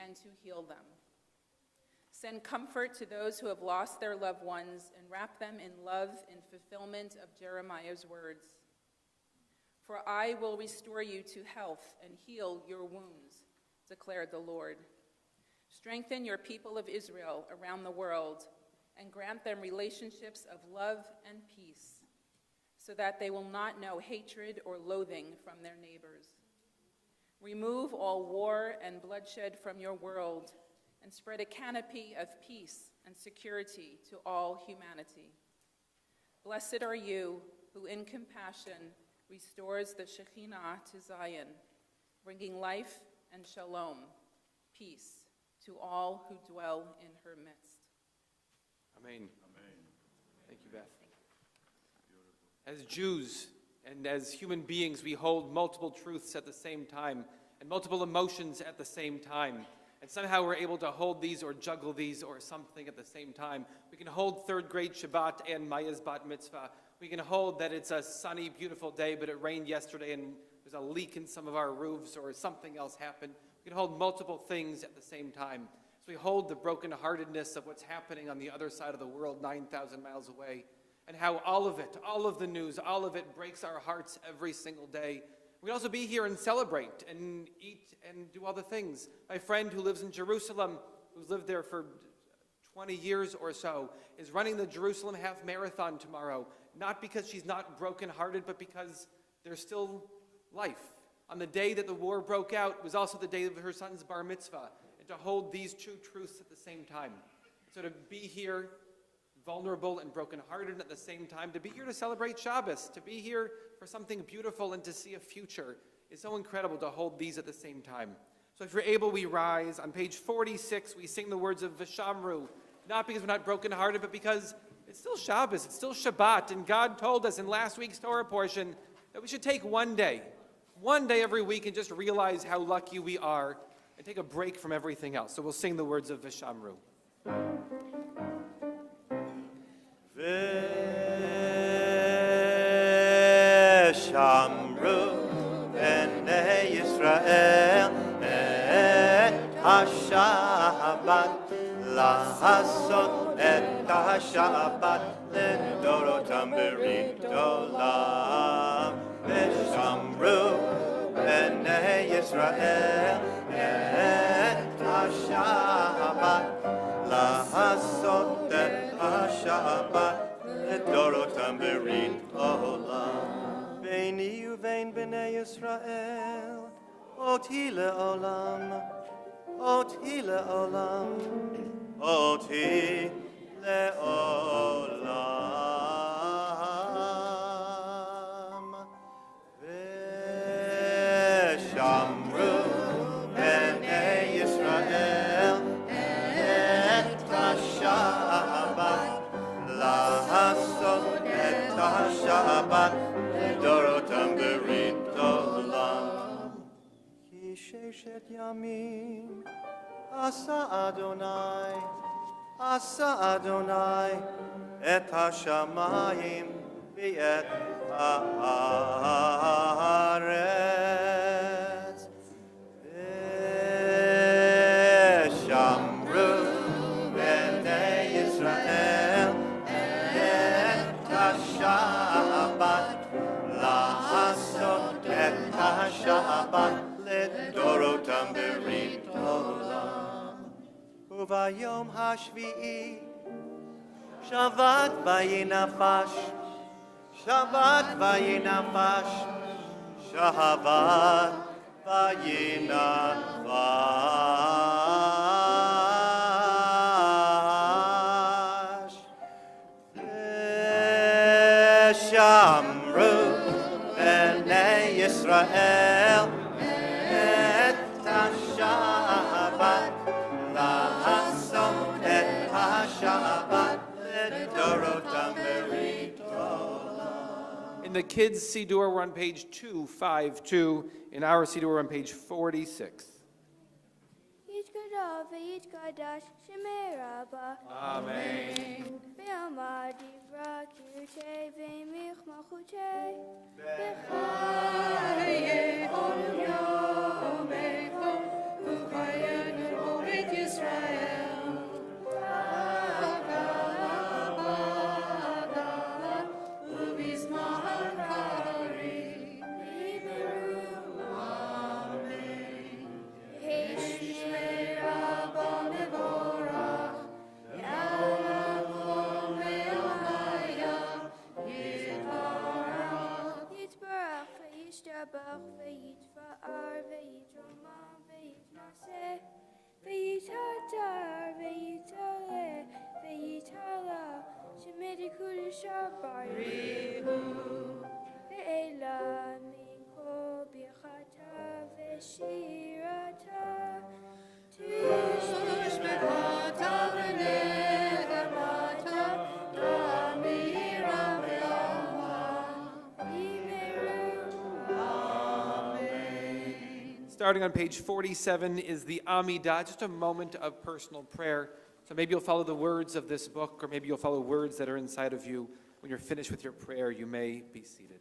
and to heal them. Send comfort to those who have lost their loved ones and wrap them in love in fulfillment of Jeremiah's words. For I will restore you to health and heal your wounds, declared the Lord. Strengthen your people of Israel around the world and grant them relationships of love and peace, so that they will not know hatred or loathing from their neighbors. Remove all war and bloodshed from your world and spread a canopy of peace and security to all humanity. Blessed are you who in compassion restores the Shekhinah to Zion, bringing life and shalom, peace, to all who dwell in her midst. Amen. Thank you, Beth. As Jews and as human beings, we hold multiple truths at the same time and multiple emotions at the same time. And somehow we're able to hold these or juggle these or something at the same time. We can hold third grade Shabbat and Maya's bat mitzvah. We can hold that it's a sunny, beautiful day, but it rained yesterday and there's a leak in some of our roofs or something else happened. We can hold multiple things at the same time. So we hold the brokenheartedness of what's happening on the other side of the world, 9,000 miles away, and how all of it, all of the news, all of it breaks our hearts every single day. We can also be here and celebrate and eat and do all the things. My friend who lives in Jerusalem, who's lived there for 20 years or so, is running the Jerusalem Half Marathon tomorrow, not because she's not brokenhearted, but because there's still life. On the day that the war broke out was also the day of her son's bar mitzvah, and to hold these two truths at the same time. So to be here vulnerable and brokenhearted at the same time, to be here to celebrate Shabbos, to be here for something beautiful and to see a future is so incredible to hold these at the same time. So if you're able, we rise. On page 46, we sing the words of Vishamru, not because we're not brokenhearted, but because it's still Shabbos, it's still Shabbat, and God told us in last week's Torah portion that we should take one day one day every week and just realize how lucky we are and take a break from everything else. So we'll sing the words of Vishamru. Vishamru b'nei Yisrael et HaShabbat לעשות את השבת לדורותם ברית עולם ושמרו בני ישראל את השבת לעשות את השבת לדורותם ברית עולם ביני ובין בני ישראל אותי לעולם אותי לעולם, אותי לעולם. ושמרו בני ישראל את השבת, לעשות את השבת, לדורותם ברית עולם. כי ששת ימים עשה אדוני את השמיים ואת הארץ. ושמרו בני ישראל את השבת, לעשות את השבת לדורותם ברית עולם. וביום השביעי שבת וינפש, שבת וינפש, שבת וינפש. ושמרו בני ישראל את השבת, לעשות את השבת לדורותם ברית עולם. In the kids' Siddur, we're on page 252. In our Siddur, we're on page 46. יתגדל ויתקדש שמי רבה. Amen. ואמר דברה קרתי ומיך מלכותי. בחיי עולם יומך ובחיי אורית ישראל. יתברך ויתפאר ויתרומם ויתנשא ויתהדר ויתעלה ויתעלה שמי קודשא בריחו ואלה מכל ברכתה ושירתה תשמעתה ונחמתה תמירה בעלמא. Starting on page 47 is the Amidah, just a moment of personal prayer. So maybe you'll follow the words of this book, or maybe you'll follow words that are inside of you. When you're finished with your prayer, you may be seated.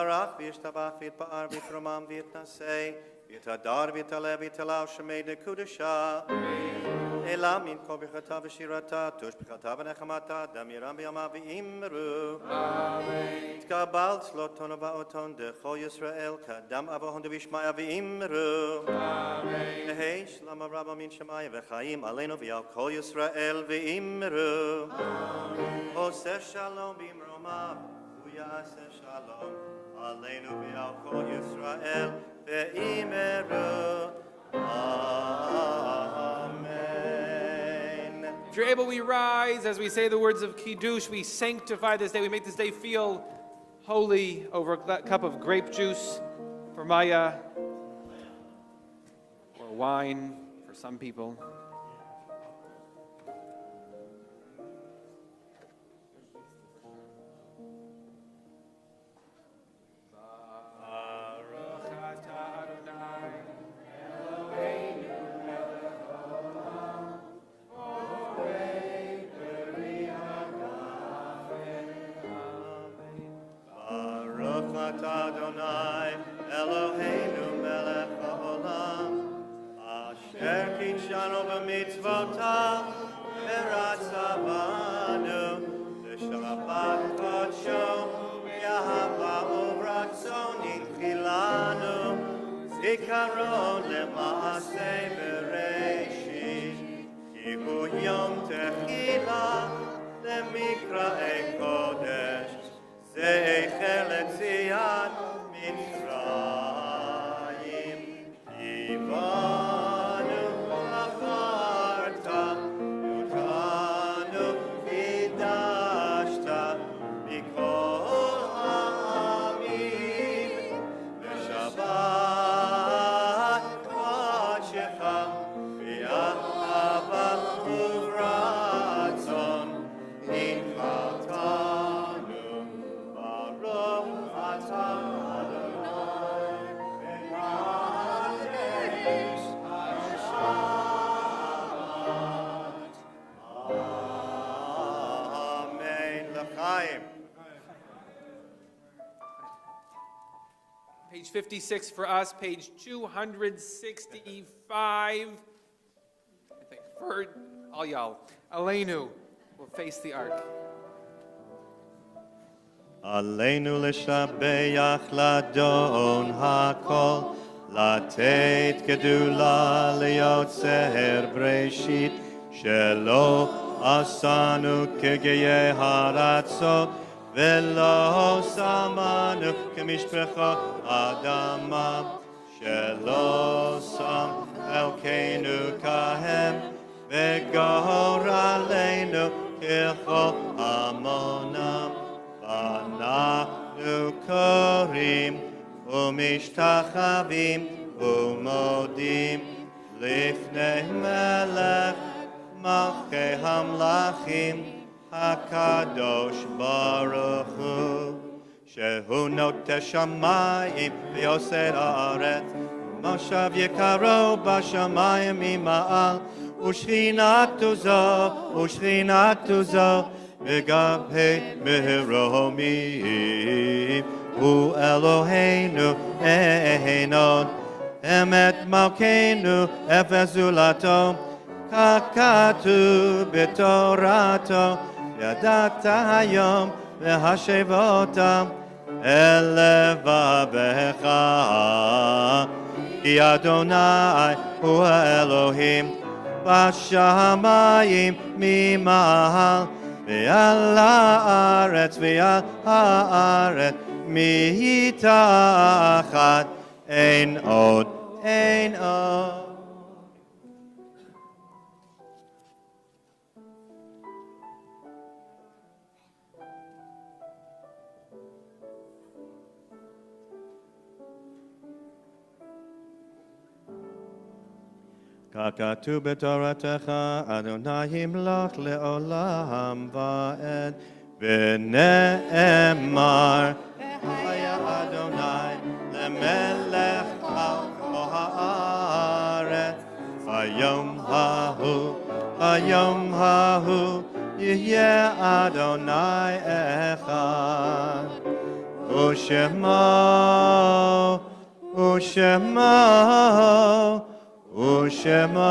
יתברך וישתבח ויתפאר ויתרומם ויתנשא ויתהדר ויתעלה ויתעלה שמי דקודשה אלא מן כל ברכתה ושירתה תושבחתה ונחמתה דמירם בימה ואמרו תקבל צלותון ובאותון דכל ישראל קדם אבוהון דבישמעיה ואמרו נהי שלמה רבה מן שמיה וחיים עלינו ועל כל ישראל ואמרו עושה שלום במרומיו הוא יעשה שלום עלינו ועל כל ישראל ואמרו Amen. If you're able, we rise as we say the words of Kiddush. We sanctify this day. We make this day feel holy over a cup of grape juice for Maya, or wine for some people. Adonai, Eloheinu melech haolam, asher kitshanu b'mitzvotav, v'ratzavanu, l'shabbat kodsho, v'yahava uvratzon yinchilanu, zikaron lema'aseh bereshit, ki hu yom techila, lemikra'ei kodesh, זכר לציון מצרים, הבנו בחרת, אותנו קידשת מכל העמים, בשבת קודשך, באהבה וברצון, הנחלת. Page 56 for us, page 265. I think for all y'all. Aleinu will face the ark. עלינו לשבח לאדון הכל, לתת גדולה ליוצר בראשית, שלא עשנו כגויי הארצות, ולא שמנו כמשפחות אדמה, שלא שם אלוקינו כהם, וגורלנו ככל עמונם. אנחנו קוראים ומשתחווים ומודים לפני מלך מלכי המלכים הקדוש ברוך הוא, שהוא נוטה שמיים ויוסר הארץ, ומושב יקרו בשמיים ממעל, ושכינתו זו וגבי מרומי, הוא אלוהינו אין עוד, אמת מלכנו אפס זולתו, כך כתוב בתורתו, ידעת היום והשבות אל לבבך, כי אדוני הוא האלוהים בשמיים ממעל, ועל הארץ מתחת, אין עוד. ככתוב בתורתך, אדוני ימלוך לעולם ועד, ונאמר, היה אדוני למלך על כל הארץ. היום ההוא, יהיה אדוני אחד, Ushema, Ushema, Ushema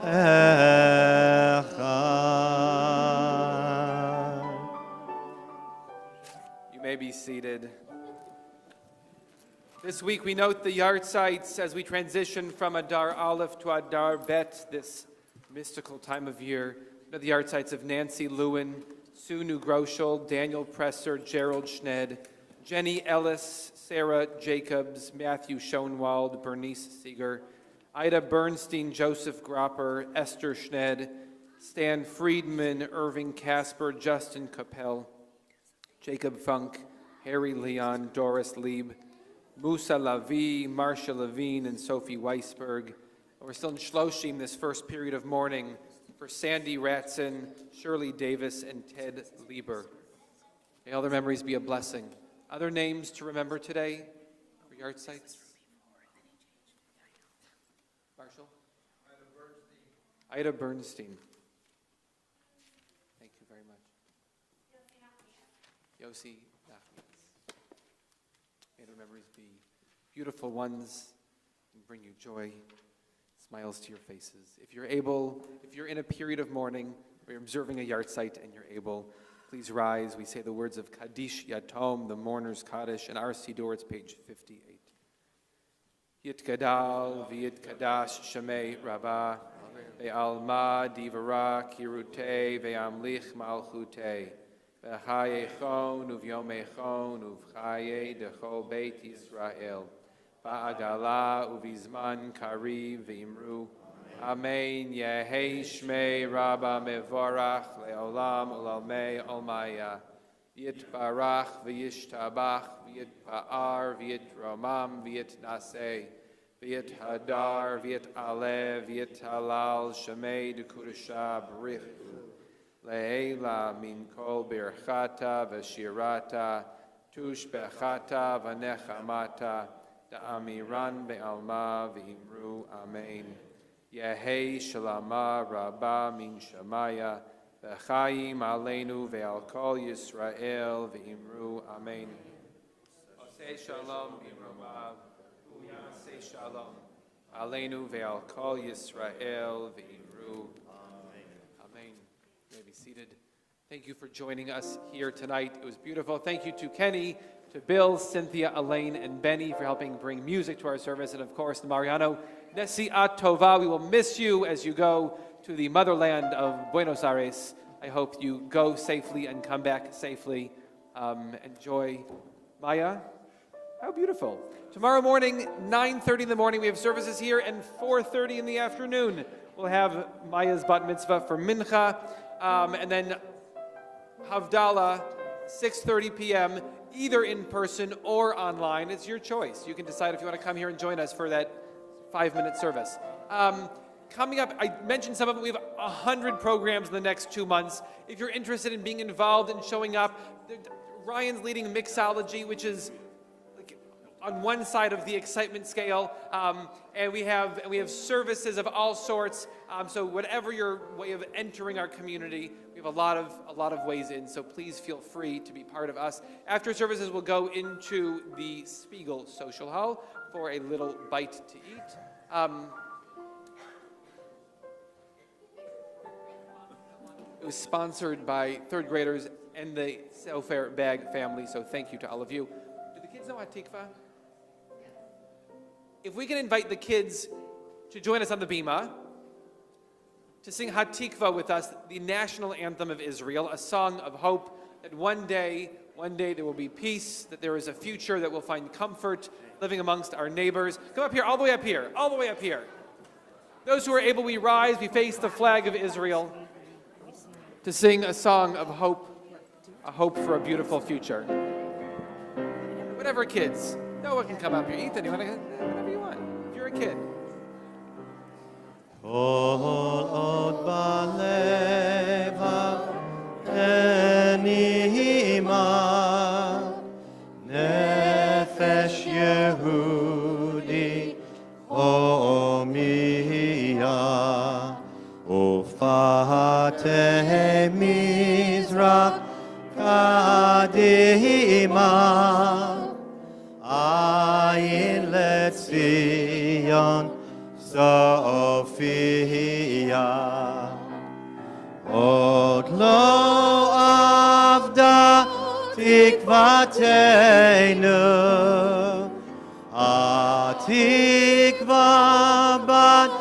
Echad. You may be seated. This week we note the yartzites as we transition from Adar Aleph to Adar Bet, this mystical time of year. The yartzites of Nancy Lewin, Sue New-Groschel, Daniel Presser, Gerald Schned, Jenny Ellis, Sarah Jacobs, Matthew Schoenwald, Bernice Seeger, Ida Bernstein, Joseph Gropper, Esther Schned, Stan Friedman, Irving Casper, Justin Capel, Jacob Funk, Harry Leon, Doris Lieb, Musa Lavi, Marcia Levine, and Sophie Weisberg. We're still in Shloshim, this first period of mourning, for Sandy Ratson, Shirley Davis, and Ted Lieber. May all their memories be a blessing. Other names to remember today for yartzites? Marshall? Ida Bernstein. Thank you very much. Yossi Nachmias. May their memories be beautiful ones and bring you joy, smiles to your faces. If you're able, if you're in a period of mourning, or you're observing a yartzeit and you're able, please rise. We say the words of Kaddish Yatom, the mourner's Kaddish, and our Siddur, it's page 58. Yitgadal v'yitkadash Shemei Rabbah, ve'alma divara kirute ve'amlich malchute, ve'chayechon uv'yomechon uv'chaye dechol beit Yisrael, ba'agala uv'izman kariv v'imru, Amen. Yehei Shmei Rabba Mevorach Leolam Ulalmei Olmaya. Yitbarach v'yishtabach v'yitpa'ar v'yitromam v'yitnaseh v'yithadar v'yit'aleh v'yithalal Shemei D'Kudusha B'rich Le'ela min kol birchata v'shirata tushbechata v'nechamata da'amiran be'alma v'imru. Amen. Yehei Shalama Rabba Min Shamaya V'chaim Aleinu Ve'al Kol Yisrael V'imru. Amen. Osei Shalom B'Romav U'yasei Shalom Aleinu Ve'al Kol Yisrael V'imru. Amen. You may be seated. Thank you for joining us here tonight. It was beautiful. Thank you to Kenny, to Bill, Cynthia, Elaine, and Benny for helping bring music to our service, and of course to Mariano. Nesi'at Tova, we will miss you as you go to the motherland of Buenos Aires. I hope you go safely and come back safely. Enjoy. Maya, how beautiful. Tomorrow morning, 9:30 in the morning, we have services here, and 4:30 in the afternoon, we'll have Maya's bat mitzvah for Mincha, and then Havdalah, 6:30 p.m., either in person or online. It's your choice. You can decide if you want to come here and join us for that 5-minute service. Coming up, I mentioned some of it. We have 100 programs in the next 2 months. If you're interested in being involved and showing up, Ryan's leading mixology, which is like on one side of the excitement scale, and we have services of all sorts. So whatever your way of entering our community, we have a lot of ways in. So please feel free to be part of us. After services, we'll go into the Spiegel Social Hall for a little bite to eat. It was sponsored by third graders and the Sofer Bag family, so thank you to all of you. Do the kids know Hatikva? If we can invite the kids to join us on the Bima, to sing Hatikva with us, the national anthem of Israel, a song of hope that one day there will be peace, that there is a future, that we'll find comfort living amongst our neighbors. Come up here, all the way up here, all the way up here. Those who are able, we rise, we face the flag of Israel to sing a song of hope, a hope for a beautiful future. Whatever, kids. No one can come up here. Ethan, you want to, whatever you want, if you're a kid. Kol od baleva enima nefesh Yehudi omiya ufate mizrach קדימה, עין לציון סופיה. עוד לא אבדה תקוותנו, התקווה בת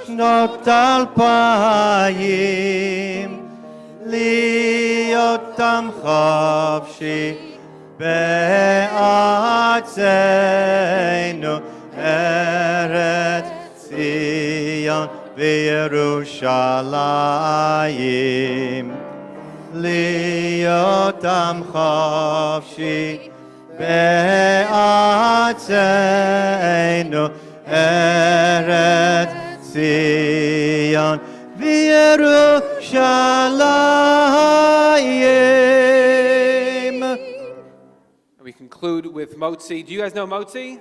שנות 2000, להיות עם חופשי בארצנו, ארץ ציון וירושלים. להיות עם חופשי בארצנו, ארץ ציון וירושלים. We conclude with motzi. Do you guys know motzi?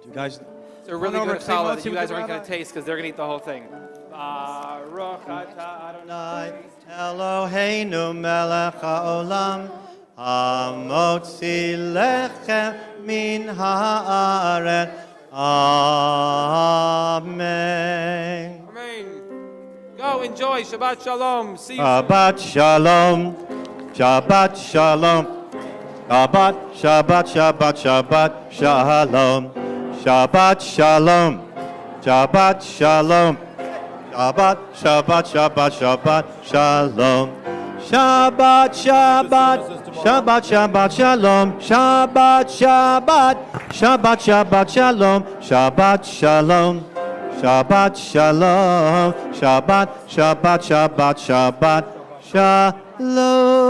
You guys, It's a really good challah that you guys aren't going to taste because they're going to eat the whole thing. Baruch atah Adonai. Eloheinu melech haolam, hamotzi lechem min haaretz. Amen. Amen. Go enjoy. Shabbat shalom. See you. Shabbat shalom. Shabbat shalom. Shabbat, Shabbat, Shabbat, Shabbat, shalom. Shabbat shalom. Shabbat shalom. Shabbat, Shabbat, Shabbat, Shabbat, shalom. Shabbat, Shabbat, Shabbat, Shabbat, shalom. Shabbat, Shabbat, Shabbat, Shabbat, shalom. Shabbat, shalom. Shabbat, shalom. Shabbat, Shabbat, Shabbat, Shabbat, shalom.